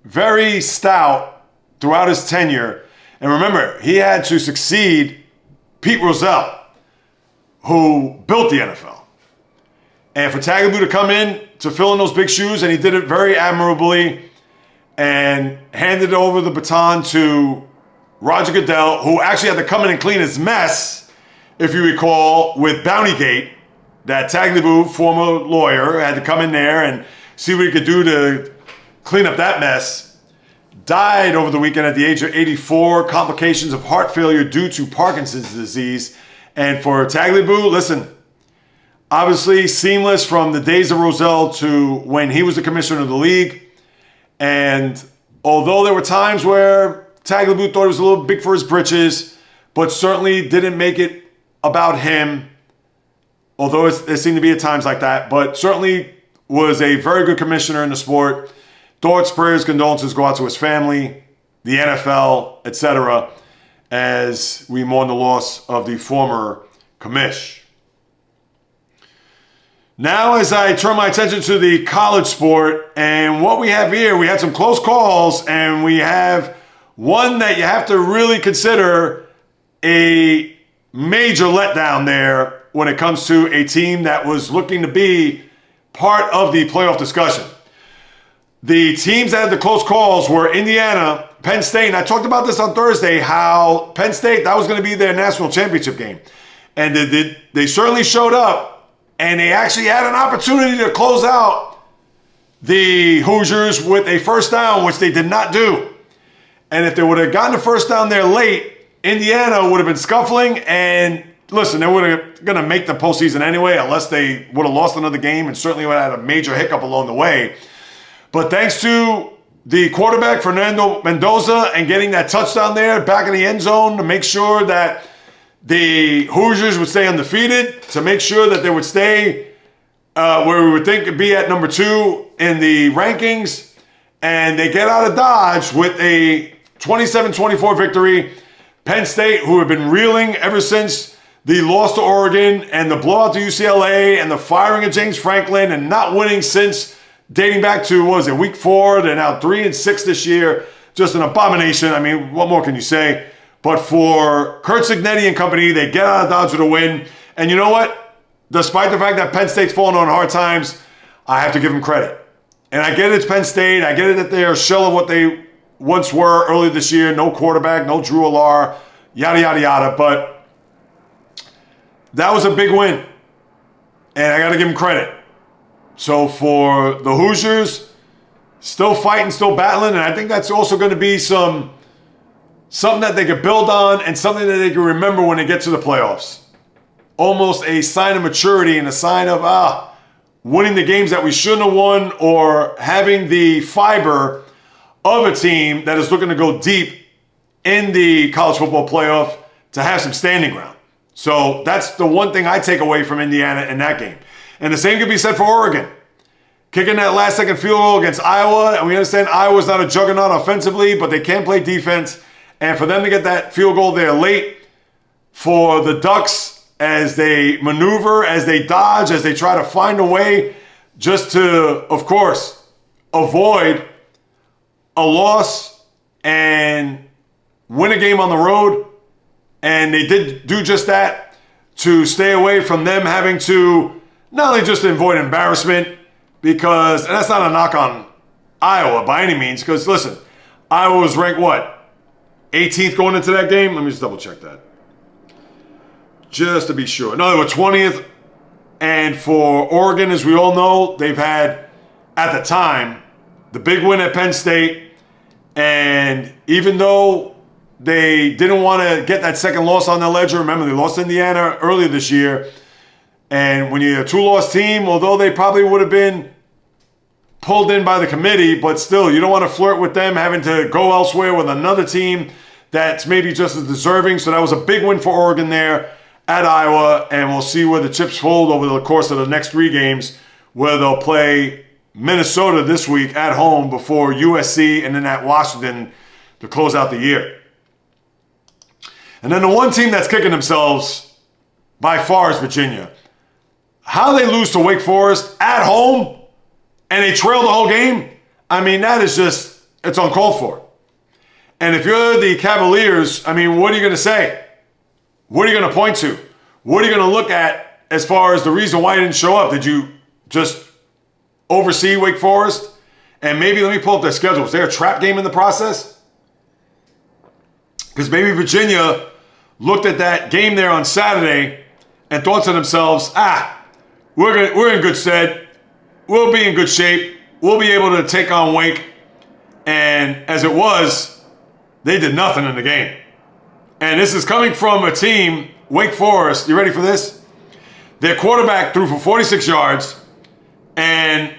very stout throughout his tenure. And remember, he had to succeed Pete Rozelle, who built the NFL. And for Tagliabue to come in to fill in those big shoes, and he did it very admirably, and handed over the baton to Roger Goodell, who actually had to come in and clean his mess, if you recall, with Bountygate, that Tagliabue, former lawyer, had to come in there and see what he could do to clean up that mess. Died over the weekend at the age of 84, complications of heart failure due to Parkinson's disease. And for Tagliabue, listen, obviously seamless from the days of Rozelle to when he was the commissioner of the league. And although there were times where Tagliabue thought it was a little big for his britches, but certainly didn't make it about him, although there seemed to be at times like that, but certainly was a very good commissioner in the sport. Thoughts, prayers, condolences go out to his family, the NFL, etc., as we mourn the loss of the former commish. Now, as I turn my attention to the college sport, and what we have here, we had some close calls, and we have one that you have to really consider a major letdown there when it comes to a team that was looking to be part of the playoff discussion. The teams that had the close calls were Indiana, Penn State, and I talked about this on Thursday, how Penn State, that was going to be their national championship game. And they certainly showed up. And they actually had an opportunity to close out the Hoosiers with a first down, which they did not do. And if they would have gotten the first down there late, Indiana would have been scuffling. And listen, they were going to make the postseason anyway, unless they would have lost another game and certainly would have had a major hiccup along the way. But thanks to the quarterback, Fernando Mendoza, and getting that touchdown there back in the end zone to make sure that the Hoosiers would stay undefeated, to make sure that they would stay where we would think it'd be at number 2 in the rankings. And they get out of Dodge with a 27-24 victory. Penn State, who have been reeling ever since the loss to Oregon and the blowout to UCLA and the firing of James Franklin and not winning since dating back to, what was it, week 4. They're now 3-6 this year. Just an abomination. I mean, what more can you say? But for Kurt Cignetti and company, they get out of Dodge with a win. And you know what? Despite the fact that Penn State's fallen on hard times, I have to give them credit. And I get it's Penn State. I get it that they're a shell of what they once were early this year. No quarterback, no Drew Allar, yada, yada, yada. But that was a big win. And I got to give them credit. So for the Hoosiers, still fighting, still battling. And I think that's also going to be something that they could build on and something that they can remember when they get to the playoffs. Almost a sign of maturity and a sign of, winning the games that we shouldn't have won, or having the fiber of a team that is looking to go deep in the college football playoff to have some standing ground. So that's the one thing I take away from Indiana in that game. And the same could be said for Oregon. Kicking that last-second field goal against Iowa, and we understand Iowa's not a juggernaut offensively, but they can play defense. And for them to get that field goal there late, for the Ducks as they maneuver, as they dodge, as they try to find a way just to, of course, avoid a loss and win a game on the road. And they did do just that to stay away from them having to not only just avoid embarrassment, because, and that's not a knock on Iowa by any means, because listen, Iowa was ranked what? 18th going into that game? Let me just double check that. Just to be sure. No, they were 20th. And for Oregon, as we all know, they've had, at the time, the big win at Penn State. And even though they didn't want to get that second loss on their ledger, remember they lost Indiana earlier this year. And when you're a 2-loss team, although they probably would have been pulled in by the committee, but still, you don't want to flirt with them having to go elsewhere with another team that's maybe just as deserving. So that was a big win for Oregon there at Iowa, and we'll see where the chips fold over the course of the next 3 games, where they'll play Minnesota this week at home before USC and then at Washington to close out the year. And then the one team that's kicking themselves by far is Virginia. How they lose to Wake Forest at home and they trail the whole game, I mean, that is just, it's uncalled for. And if you're the Cavaliers, I mean, what are you going to say? What are you going to point to? What are you going to look at as far as the reason why you didn't show up? Did you just oversee Wake Forest? And maybe, let me pull up their schedule. Is there a trap game in the process? Because maybe Virginia looked at that game there on Saturday and thought to themselves, we're in good stead. We'll be in good shape. We'll be able to take on Wake And as it was, they did nothing in the game. And this is coming from a team, Wake Forest. You ready for this? Their quarterback threw for 46 yards, and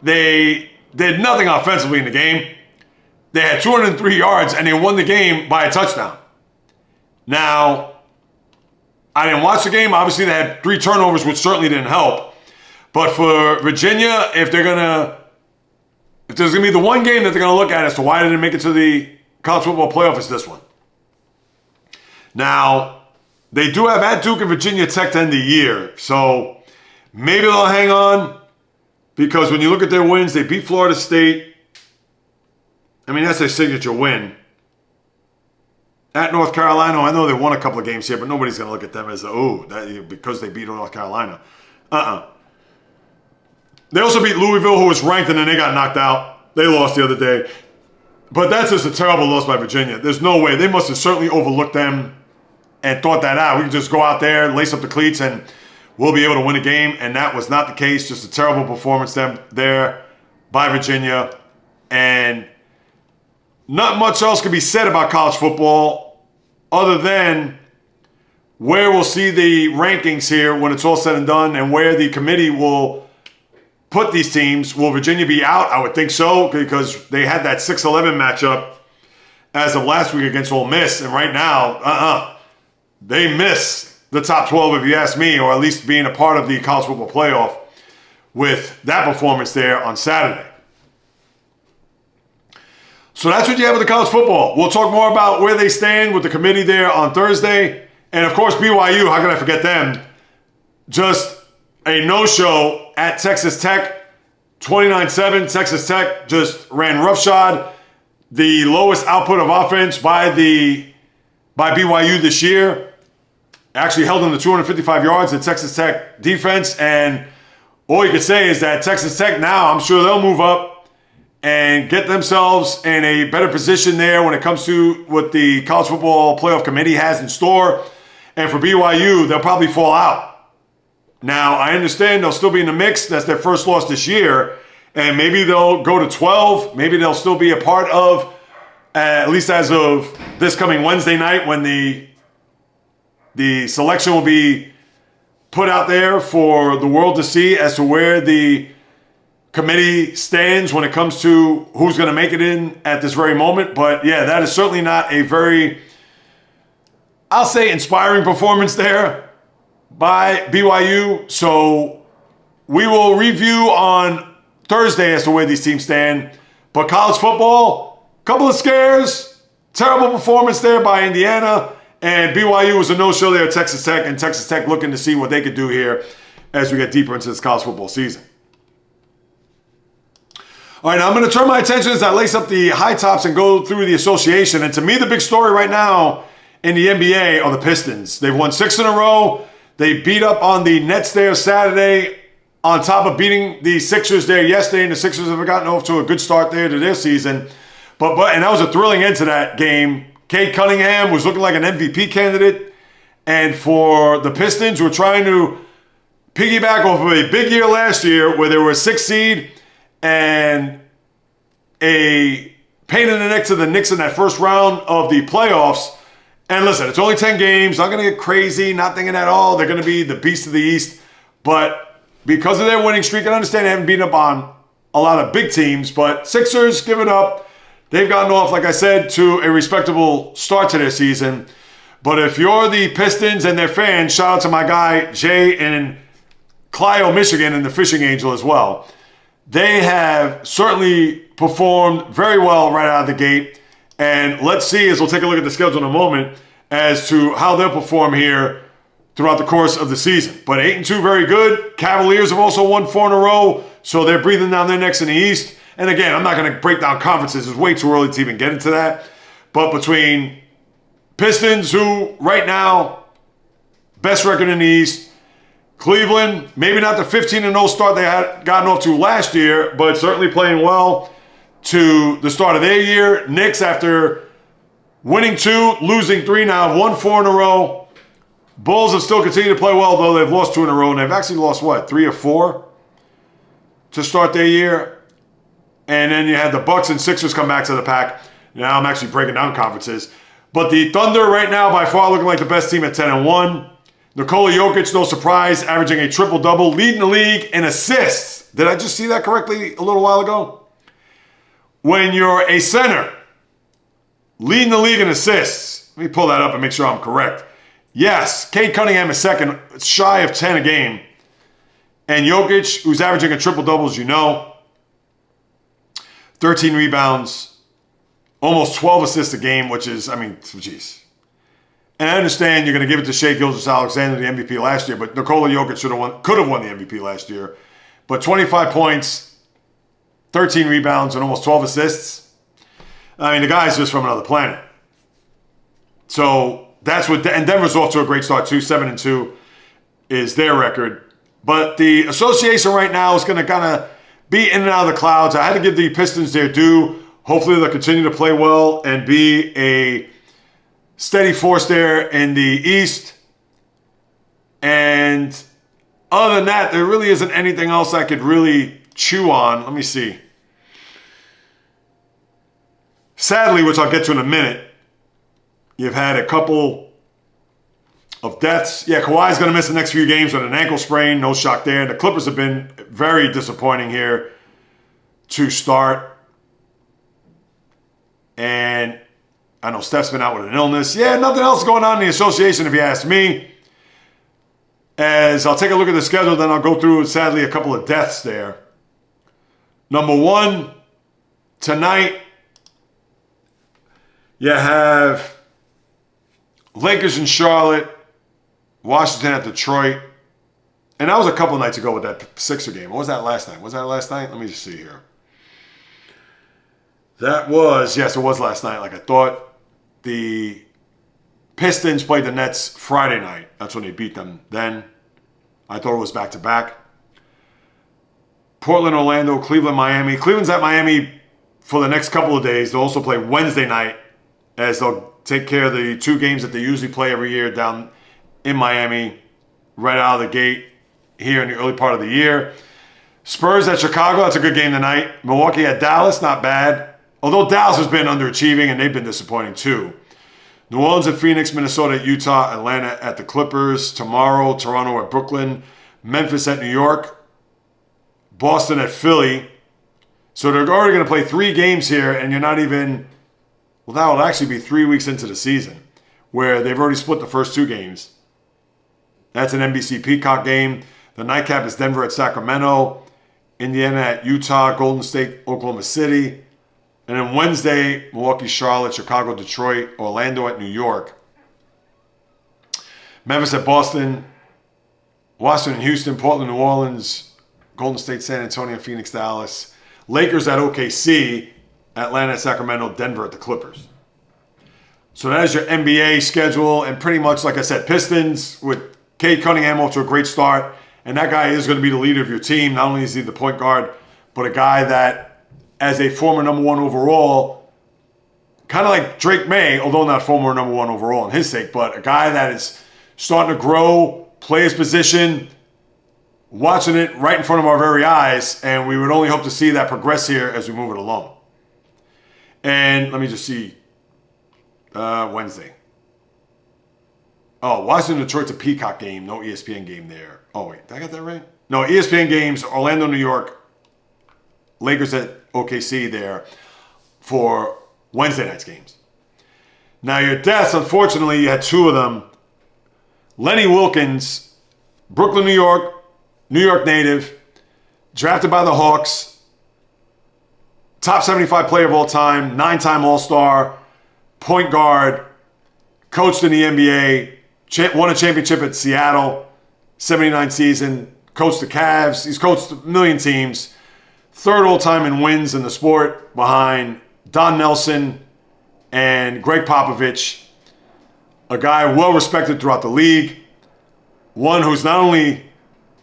they did nothing offensively in the game. They had 203 yards, and they won the game by a touchdown. Now, I didn't watch the game. Obviously, they had 3 turnovers, which certainly didn't help. But for Virginia, if there's gonna be the one game that they're gonna look at as to why they didn't make it to the college football playoff, is this one. Now, they do have at Duke and Virginia Tech to end the year, so maybe they'll hang on, because when you look at their wins, they beat Florida State. I mean, that's their signature win. At North Carolina, I know they won a couple of games here, but nobody's going to look at them as, because they beat North Carolina. They also beat Louisville, who was ranked, and then they got knocked out. They lost the other day. But that's just a terrible loss by Virginia. There's no way. They must have certainly overlooked them and thought that out. We can just go out there, lace up the cleats, and we'll be able to win a game. And that was not the case. Just a terrible performance there by Virginia. And not much else can be said about college football other than where we'll see the rankings here when it's all said and done, and where the committee will put these teams. Will Virginia be out? I would think so, because they had that 6-11 matchup as of last week against Ole Miss. And right now, they miss the top 12, if you ask me, or at least being a part of the college football playoff with that performance there on Saturday. So that's what you have with the college football. We'll talk more about where they stand with the committee there on Thursday. And of course, BYU, how can I forget them? Just a no-show at Texas Tech, 29-7. Texas Tech just ran roughshod. The lowest output of offense by BYU this year. Actually held them to 255 yards at Texas Tech defense. And all you can say is that Texas Tech now, I'm sure they'll move up and get themselves in a better position there when it comes to what the College Football Playoff Committee has in store. And for BYU, they'll probably fall out. Now, I understand they'll still be in the mix. That's their first loss this year. And maybe they'll go to 12. Maybe they'll still be a part of, at least as of this coming Wednesday night, when the selection will be put out there for the world to see as to where the committee stands when it comes to who's going to make it in at this very moment. But yeah, that is certainly not a very, I'll say, inspiring performance there by BYU. So we will review on Thursday as to where these teams stand. But college football, couple of scares, terrible performance there by Indiana, and BYU was a no-show there at Texas Tech, and Texas Tech looking to see what they could do here as we get deeper into this college football season. All right, now I'm going to turn my attention as I lace up the high tops and go through the association. And to me, the big story right now in the NBA are the Pistons. They've won 6 in a row. They beat up on the Nets there Saturday, on top of beating the Sixers there yesterday. And the Sixers have gotten off to a good start there to their season. But and that was a thrilling end to that game. Cade Cunningham was looking like an MVP candidate. And for the Pistons, who were trying to piggyback off of a big year last year where they were a 6th seed, and a pain in the neck to the Knicks in that first round of the playoffs. And listen, it's only 10 games. Not going to get crazy. Not thinking at all they're going to be the beast of the East. But because of their winning streak, I understand they haven't beaten up on a lot of big teams. But Sixers, give it up. They've gotten off, like I said, to a respectable start to their season. But if you're the Pistons and their fans, shout out to my guy Jay in Clio, Michigan, and the Fishing Angel as well. They have certainly performed very well right out of the gate. And let's see, as we'll take a look at the schedule in a moment, as to how they'll perform here throughout the course of the season. But 8-2, very good. Cavaliers have also won 4 in a row, so they're breathing down their necks in the East. And again, I'm not going to break down conferences. It's way too early to even get into that. But between Pistons, who right now, best record in the East, Cleveland, maybe not the 15-0 start they had gotten off to last year, but certainly playing well to the start of their year. Knicks, after winning 2, losing 3 now, have won 4 in a row. Bulls have still continued to play well, though they've lost 2 in a row, and they've actually lost, 3 or 4 to start their year? And then you had the Bucks and Sixers come back to the pack. Now I'm actually breaking down conferences. But the Thunder right now, by far, looking like the best team at 10-1. Nikola Jokic, no surprise, averaging a triple-double, leading the league in assists. Did I just see that correctly a little while ago? When you're a center, leading the league in assists. Let me pull that up and make sure I'm correct. Yes, Cade Cunningham is second, shy of 10 a game. And Jokic, who's averaging a triple-double, as you know, 13 rebounds, almost 12 assists a game, which is, geez. And I understand you're going to give it to Shai Gilgeous-Alexander, the MVP last year, but Nikola Jokic could have won the MVP last year. But 25 points, 13 rebounds, and almost 12 assists. The guy's just from another planet. So that's what, and Denver's off to a great start too. 7-2 is their record. But the association right now is going to kind of be in and out of the clouds. I had to give the Pistons their due. Hopefully they'll continue to play well and be a steady force there in the East. And other than that, there really isn't anything else I could really chew on. Let me see. Sadly, which I'll get to in a minute, you've had a couple of deaths. Yeah, Kawhi's going to miss the next few games with an ankle sprain. No shock there. The Clippers have been very disappointing here to start. And I know Steph's been out with an illness. Yeah, nothing else going on in the association, if you ask me. As I'll take a look at the schedule, then I'll go through, sadly, a couple of deaths there. Number one, tonight, you have Lakers in Charlotte, Washington at Detroit. And that was a couple nights ago with that Sixer game. What was that last night? Was that last night? Let me just see here. That was, yes, it was last night. Like I thought, the Pistons played the Nets Friday night. That's when they beat them then. I thought it was back-to-back. Portland, Orlando, Cleveland, Miami. Cleveland's at Miami for the next couple of days. They'll also play Wednesday night as they'll take care of the two games that they usually play every year down in Miami right out of the gate here in the early part of the year. Spurs at Chicago. That's a good game tonight. Milwaukee at Dallas. Not bad. Although Dallas has been underachieving and they've been disappointing too. New Orleans at Phoenix, Minnesota at Utah, Atlanta at the Clippers. Tomorrow, Toronto at Brooklyn, Memphis at New York, Boston at Philly. So they're already going to play 3 games here and you're not even, well, that will actually be 3 weeks into the season where they've already split the first 2 games. That's an NBC Peacock game. The nightcap is Denver at Sacramento, Indiana at Utah, Golden State, Oklahoma City. And then Wednesday, Milwaukee, Charlotte, Chicago, Detroit, Orlando at New York. Memphis at Boston, Washington, Houston, Portland, New Orleans, Golden State, San Antonio, Phoenix, Dallas. Lakers at OKC, Atlanta at Sacramento, Denver at the Clippers. So that is your NBA schedule. And pretty much, like I said, Pistons with Cade Cunningham off to a great start. And that guy is going to be the leader of your team. Not only is he the point guard, but a guy that, as a former number 1 overall, kind of like Drake May, although not former number 1 overall in his sake, but a guy that is starting to grow, play his position, watching it right in front of our very eyes, and we would only hope to see that progress here as we move it along. And let me just see, Wednesday. Oh, Washington, Detroit's a Peacock game, no ESPN game there. Oh, wait, did I get that right? No, ESPN games, Orlando, New York, Lakers at OKC there for Wednesday night's games. Now your deaths, unfortunately, you had 2 of them. Lenny Wilkins, Brooklyn, New York native, drafted by the Hawks, top 75 player of all time, 9-time All-Star, point guard, coached in the NBA, won a championship at Seattle, 79 season, coached the Cavs. He's coached a million teams. 3rd all-time in wins in the sport behind Don Nelson and Greg Popovich. A guy well-respected throughout the league. One who's not only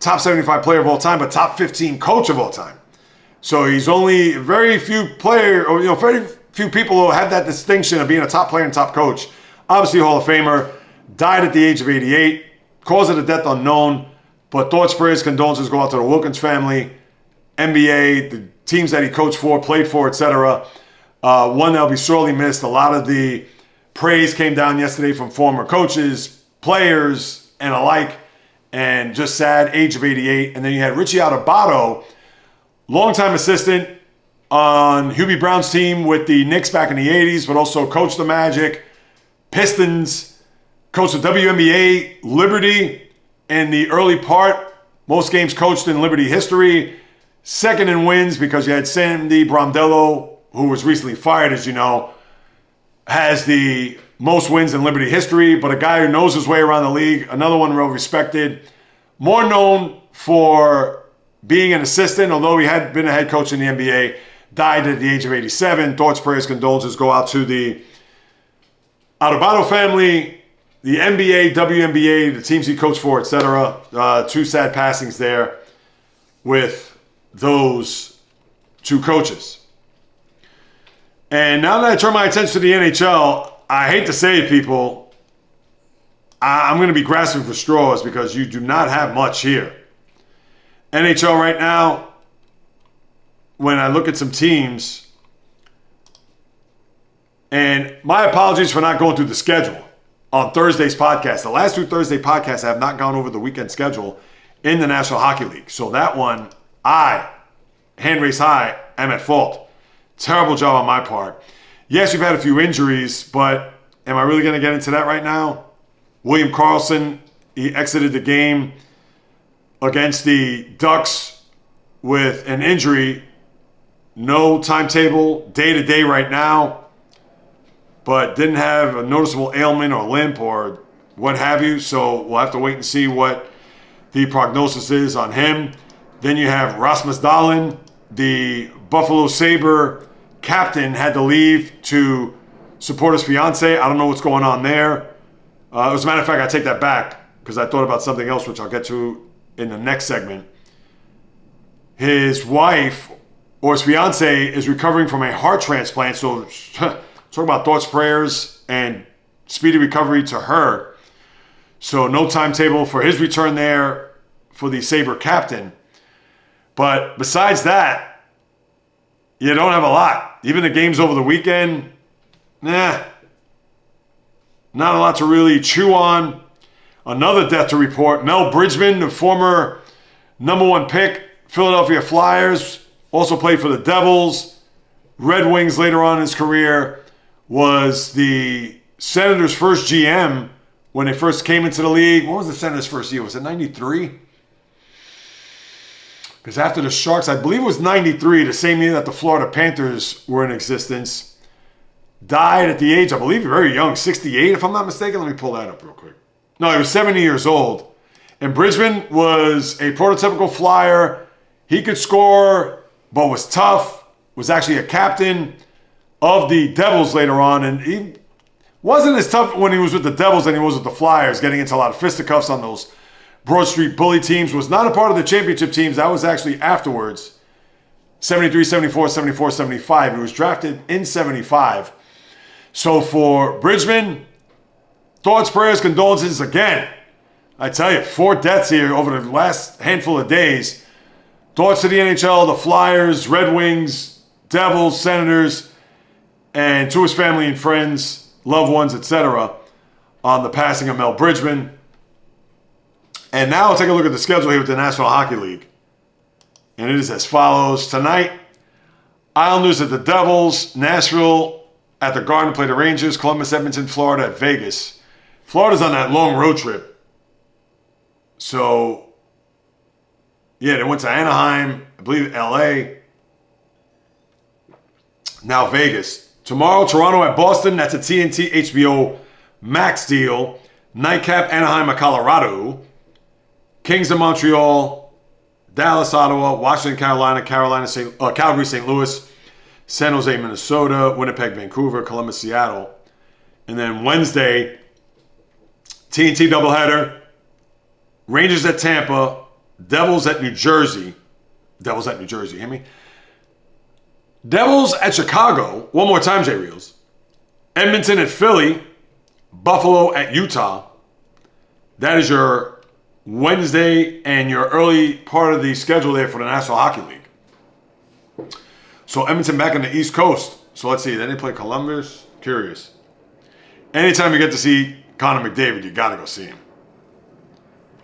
top 75 player of all time, but top 15 coach of all time. So he's only very few very few people who have that distinction of being a top player and top coach. Obviously Hall of Famer. Died at the age of 88. Cause of the death unknown. But thoughts, prayers, condolences go out to the Wilkins family. NBA, the teams that he coached for, played for, etc. One that'll be sorely missed. A lot of the praise came down yesterday from former coaches, players, and alike. And just sad, age of 88. And then you had Richie Adubato, longtime assistant on Hubie Brown's team with the Knicks back in the 80s, but also coached the Magic, Pistons, coached the WNBA, Liberty in the early part. Most games coached in Liberty history. Second in wins because you had Sandy Brondello, who was recently fired, as you know, has the most wins in Liberty history, but a guy who knows his way around the league. Another one well respected. More known for being an assistant, although he had been a head coach in the NBA. Died at the age of 87. Thoughts, prayers, condolences go out to the Adubato family, the NBA, WNBA, the teams he coached for, etc. Two sad passings there with those two coaches. And now that I turn my attention to the NHL, I hate to say it, people, I'm going to be grasping for straws because you do not have much here. NHL right now, when I look at some teams, and my apologies for not going through the schedule on Thursday's podcast. The last two Thursday podcasts I have not gone over the weekend schedule in the National Hockey League. So that one, hand raised high, am at fault. Terrible job on my part. Yes, you've had a few injuries, but am I really going to get into that right now? William Karlsson, he exited the game against the Ducks with an injury. No timetable, day-to-day right now, but didn't have a noticeable ailment or limp or what have you, so we'll have to wait and see what the prognosis is on him. Then you have Rasmus Dahlin, the Buffalo Sabre captain, had to leave to support his fiance. I don't know what's going on there. As a matter of fact, I take that back because I thought about something else, which I'll get to in the next segment. His wife, or his fiance, is recovering from a heart transplant. So talk about thoughts, prayers, and speedy recovery to her. So no timetable for his return there for the Sabre captain. But besides that, you don't have a lot. Even the games over the weekend, not a lot to really chew on. Another death to report. Mel Bridgman, the former number one pick, Philadelphia Flyers, also played for the Devils, Red Wings later on in his career, was the Senators' first GM when they first came into the league. What was the Senators' first year? Was it 93? Because after the Sharks, I believe it was 93, the same year that the Florida Panthers were in existence. Died at the age, I believe, very young, 68, if I'm not mistaken. Let me pull that up real quick. No, he was 70 years old. And Bridgman was a prototypical Flyer. He could score, but was tough. Was actually a captain of the Devils later on. And he wasn't as tough when he was with the Devils than he was with the Flyers, getting into a lot of fisticuffs on those Broad Street Bully teams. Was not a part of the championship teams. That was actually afterwards. 73, 74, 74, 75. He was drafted in 75. So for Bridgman, thoughts, prayers, condolences again. I tell you, 4 deaths here over the last handful of days. Thoughts to the NHL, the Flyers, Red Wings, Devils, Senators, and to his family and friends, loved ones, etc. on the passing of Mel Bridgman. And now I'll take a look at the schedule here with the National Hockey League. And it is as follows. Tonight, Islanders at the Devils, Nashville at the Garden play the Rangers, Columbus, Edmonton, Florida at Vegas. Florida's on that long road trip. So, yeah, they went to Anaheim, I believe LA. Now Vegas. Tomorrow, Toronto at Boston. That's a TNT HBO Max deal. Nightcap, Anaheim at Colorado. Kings of Montreal, Dallas, Ottawa, Washington, Calgary, St. Louis, San Jose, Minnesota, Winnipeg, Vancouver, Columbus, Seattle. And then Wednesday, TNT doubleheader, Rangers at Tampa, Devils at New Jersey. Hear me? Devils at Chicago. One more time, JAYREELZ. Edmonton at Philly, Buffalo at Utah. That is your Wednesday and your early part of the schedule there for the National Hockey League. So Edmonton back on the East Coast. So let's see. Then they play Columbus. Curious. Anytime you get to see Connor McDavid, you got to go see him.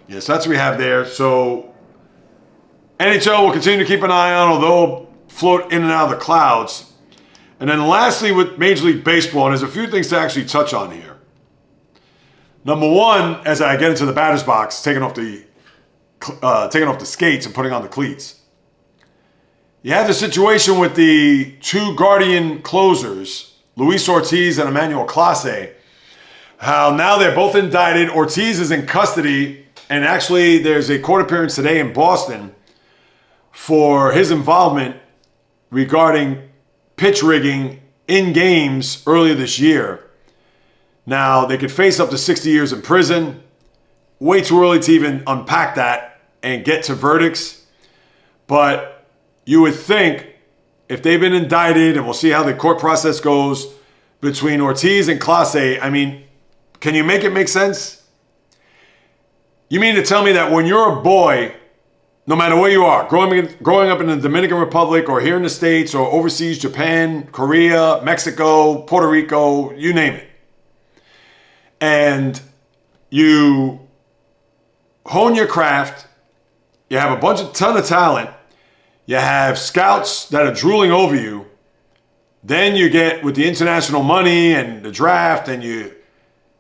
Yes, that's what we have there. So NHL will continue to keep an eye on, although float in and out of the clouds. And then lastly, with Major League Baseball, and there's a few things to actually touch on here. Number one, as I get into the batter's box, taking off the skates and putting on the cleats. You have the situation with the two Guardian closers, Luis Ortiz and Emmanuel Clase, how now they're both indicted. Ortiz is in custody, and actually there's a court appearance today in Boston for his involvement regarding pitch rigging in games earlier this year. Now, they could face up to 60 years in prison. Way too early to even unpack that and get to verdicts. But you would think if they've been indicted, and we'll see how the court process goes between Ortiz and Clase, I mean, can you make it make sense? You mean to tell me that when you're a boy, no matter where you are, growing up in the Dominican Republic or here in the States or overseas, Japan, Korea, Mexico, Puerto Rico, you name it, and you hone your craft, you have a ton of talent, you have scouts that are drooling over you, then you get with the international money and the draft and you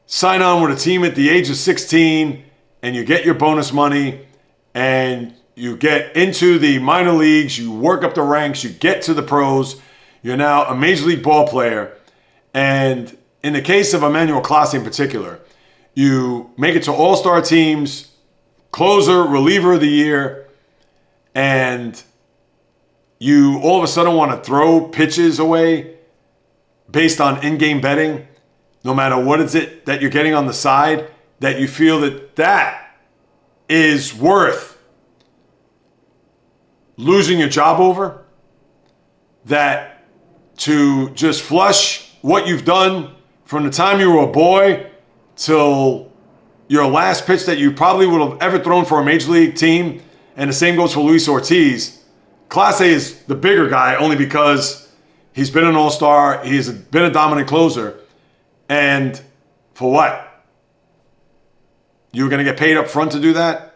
sign on with a team at the age of 16 and you get your bonus money and you get into the minor leagues, you work up the ranks, you get to the pros, you're now a major league ball player. And in the case of Emmanuel Clase in particular, you make it to all-star teams, closer, reliever of the year, and you all of a sudden want to throw pitches away based on in-game betting, no matter what is it that you're getting on the side, that you feel that is worth losing your job over, that to just flush what you've done from the time you were a boy till your last pitch that you probably would have ever thrown for a major league team, and the same goes for Luis Ortiz. Clase is the bigger guy only because he's been an all-star, he's been a dominant closer, and for what? You were going to get paid up front to do that?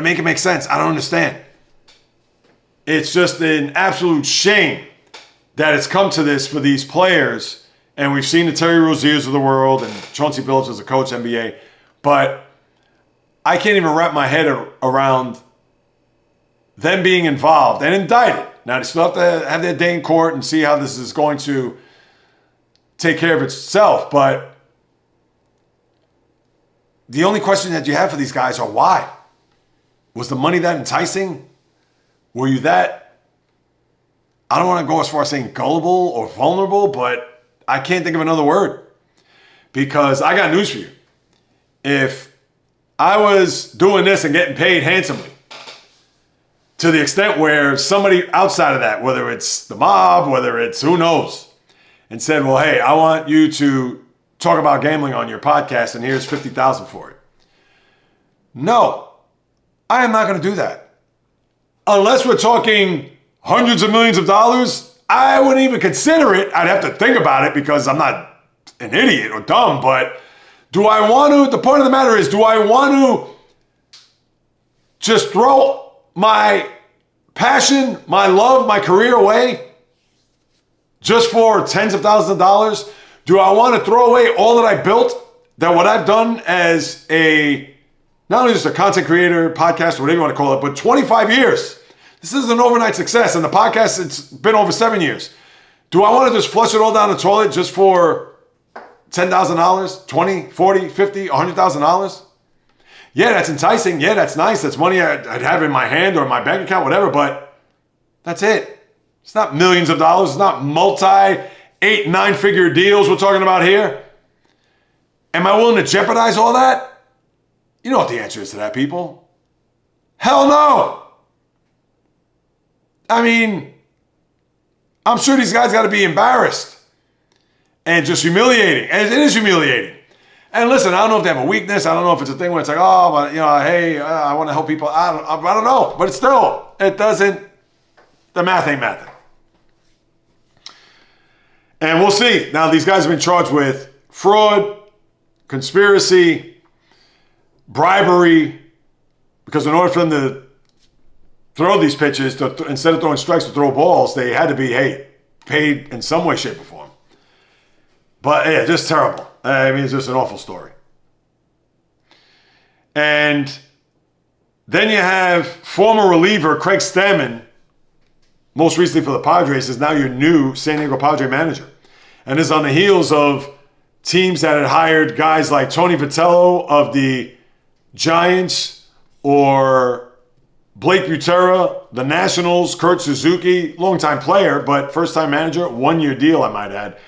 Make it make sense. I don't understand. It's just an absolute shame that it's come to this for these players. And we've seen the Terry Roziers of the world and Chauncey Billups as a coach, NBA. But I can't even wrap my head around them being involved and indicted. Now, they still have to have their day in court and see how this is going to take care of itself. But the only question that you have for these guys are why? Was the money that enticing? Were you that, I don't want to go as far as saying gullible or vulnerable, but I can't think of another word. Because I got news for you. If I was doing this and getting paid handsomely, to the extent where somebody outside of that, whether it's the mob, whether it's who knows, and said, well, hey, I want you to talk about gambling on your podcast and here's $50,000 for it. No, I am not going to do that. Unless we're talking hundreds of millions of dollars, I wouldn't even consider it. I'd have to think about it because I'm not an idiot or dumb, but do I want to, the point of the matter is, do I want to just throw my passion, my love, my career away just for tens of thousands of dollars? Do I want to throw away all that I built, that what I've done as not only just a content creator, podcast, or whatever you want to call it, but 25 years. This is an overnight success, and the podcast, it's been over 7 years. Do I want to just flush it all down the toilet just for $10,000, $20,000, $40,000, $50,000, $100,000? Yeah, that's enticing. Yeah, that's nice. That's money I'd have in my hand or in my bank account, whatever, but that's it. It's not millions of dollars. It's not multi-8, 9-figure deals we're talking about here. Am I willing to jeopardize all that? You know what the answer is to that, people. Hell no. I mean, I'm sure these guys got to be embarrassed and just humiliating. And it is humiliating. And listen, I don't know if they have a weakness. I don't know if it's a thing where it's like, oh, but hey, I want to help people. I don't know. But still, it doesn't. The math ain't mathing. And we'll see. Now, these guys have been charged with fraud, conspiracy, bribery, because in order for them to throw these pitches, instead of throwing strikes to throw balls, they had to be, paid in some way, shape, or form. But yeah, just terrible. I mean, it's just an awful story. And then you have former reliever Craig Stammen, most recently for the Padres, is now your new San Diego Padre manager. And is on the heels of teams that had hired guys like Tony Vitello of the Giants or Blake Butera, the Nationals, Kurt Suzuki, longtime player, but first-time manager, one-year deal, I might add.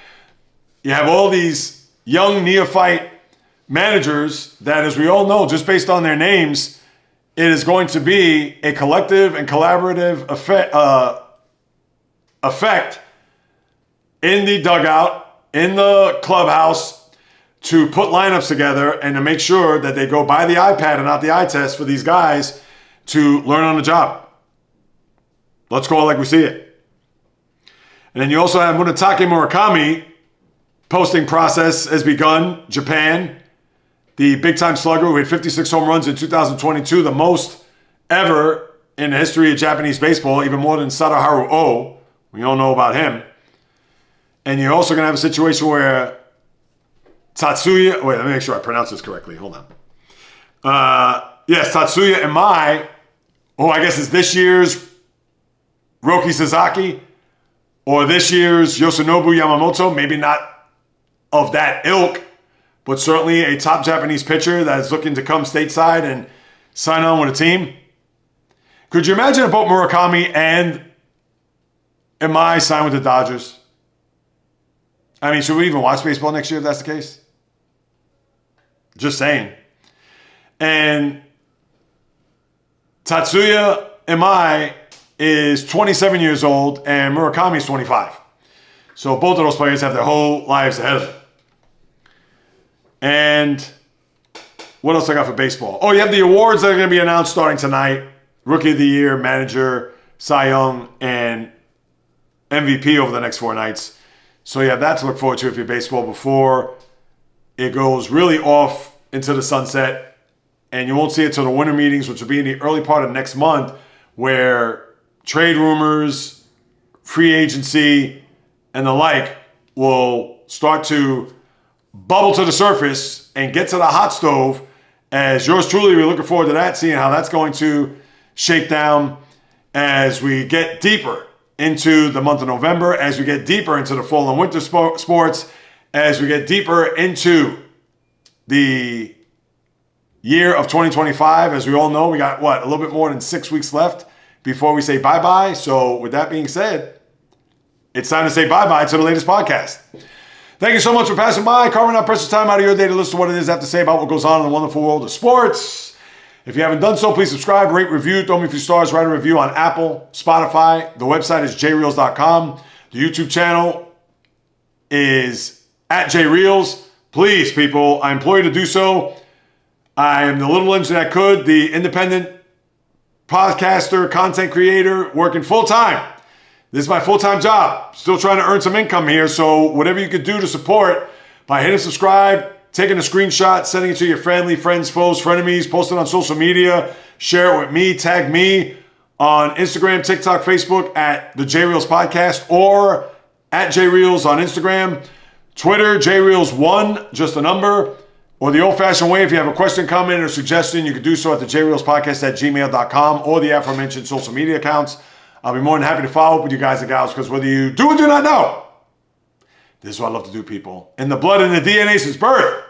You have all these young neophyte managers that, as we all know, just based on their names, it is going to be a collective and collaborative effect in the dugout, in the clubhouse, to put lineups together and to make sure that they go by the iPad and not the eye test for these guys to learn on the job. Let's call it like we see it. And then you also have Munetake Murakami. Posting process has begun. Japan, the big-time slugger who hit 56 home runs in 2022, the most ever in the history of Japanese baseball, even more than Sadaharu Oh. We all know about him. And you're also going to have a situation where Tatsuya... Wait, let me make sure I pronounce this correctly. Hold on. Yes, Tatsuya Imai, who I guess is this year's Roki Sasaki, or this year's Yoshinobu Yamamoto, maybe not of that ilk, but certainly a top Japanese pitcher that is looking to come stateside and sign on with a team. Could you imagine if both Murakami and Imai sign with the Dodgers? I mean, should we even watch baseball next year if that's the case? Just saying. And Tatsuya Imai is 27 years old and Murakami is 25. So both of those players have their whole lives ahead of them. And what else I got for baseball? Oh, you have the awards that are going to be announced starting tonight. Rookie of the Year, Manager, Cy Young, and MVP over the next 4 nights. So you have that to look forward to if you're baseball before it goes really off into the sunset. And you won't see it till the winter meetings, which will be in the early part of next month, where trade rumors, free agency, and the like will start to bubble to the surface and get to the hot stove. As yours truly, we're looking forward to that, seeing how that's going to shake down as we get deeper into the month of November, as we get deeper into the fall and winter sports, as we get deeper into the year of 2025. As we all know, we got, a little bit more than 6 weeks left before we say bye-bye. So with that being said, it's time to say bye-bye to the latest podcast. Thank you so much for passing by, carving out precious time out of your day to listen to what it is I have to say about what goes on in the wonderful world of sports. If you haven't done so, please subscribe, rate, review, throw me a few stars, write a review on Apple, Spotify. The website is JAYREELZ.com. The YouTube channel is at JAYREELZ. Please, people, I implore you to do so. I am the little engine that could, the independent podcaster, content creator, working full-time. This is my full-time job. Still trying to earn some income here, so whatever you could do to support by hitting subscribe, taking a screenshot, sending it to your family, friends, foes, frenemies, post it on social media, share it with me, tag me on Instagram, TikTok, Facebook at the JAYREELZ Podcast, or at JAYREELZ on Instagram, Twitter, JAYREELZ1, just a number, or the old-fashioned way, if you have a question, comment, or suggestion, you can do so at the JAYREELZ Podcast at gmail.com or the aforementioned social media accounts. I'll be more than happy to follow up with you guys and gals, because whether you do or do not know, this is what I love to do, people. In the blood and the DNA since birth.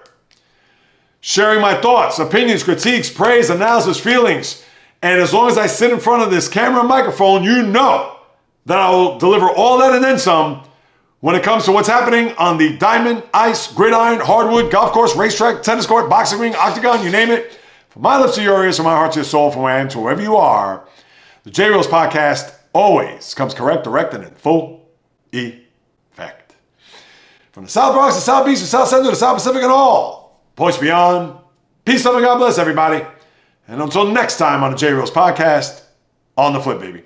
Sharing my thoughts, opinions, critiques, praise, analysis, feelings. And as long as I sit in front of this camera and microphone, you know that I will deliver all that and then some when it comes to what's happening on the diamond, ice, gridiron, hardwood, golf course, racetrack, tennis court, boxing ring, octagon, you name it. From my lips to your ears, from my heart to your soul, from where I am to wherever you are, the JAYREELZ Podcast always comes correct, direct, and in full effect. From the South Bronx, the South Beach, the South Central, the South Pacific, and all Points beyond. Peace, love, and God bless everybody. And until next time on the JAYREELZ podcast, on the flip, baby.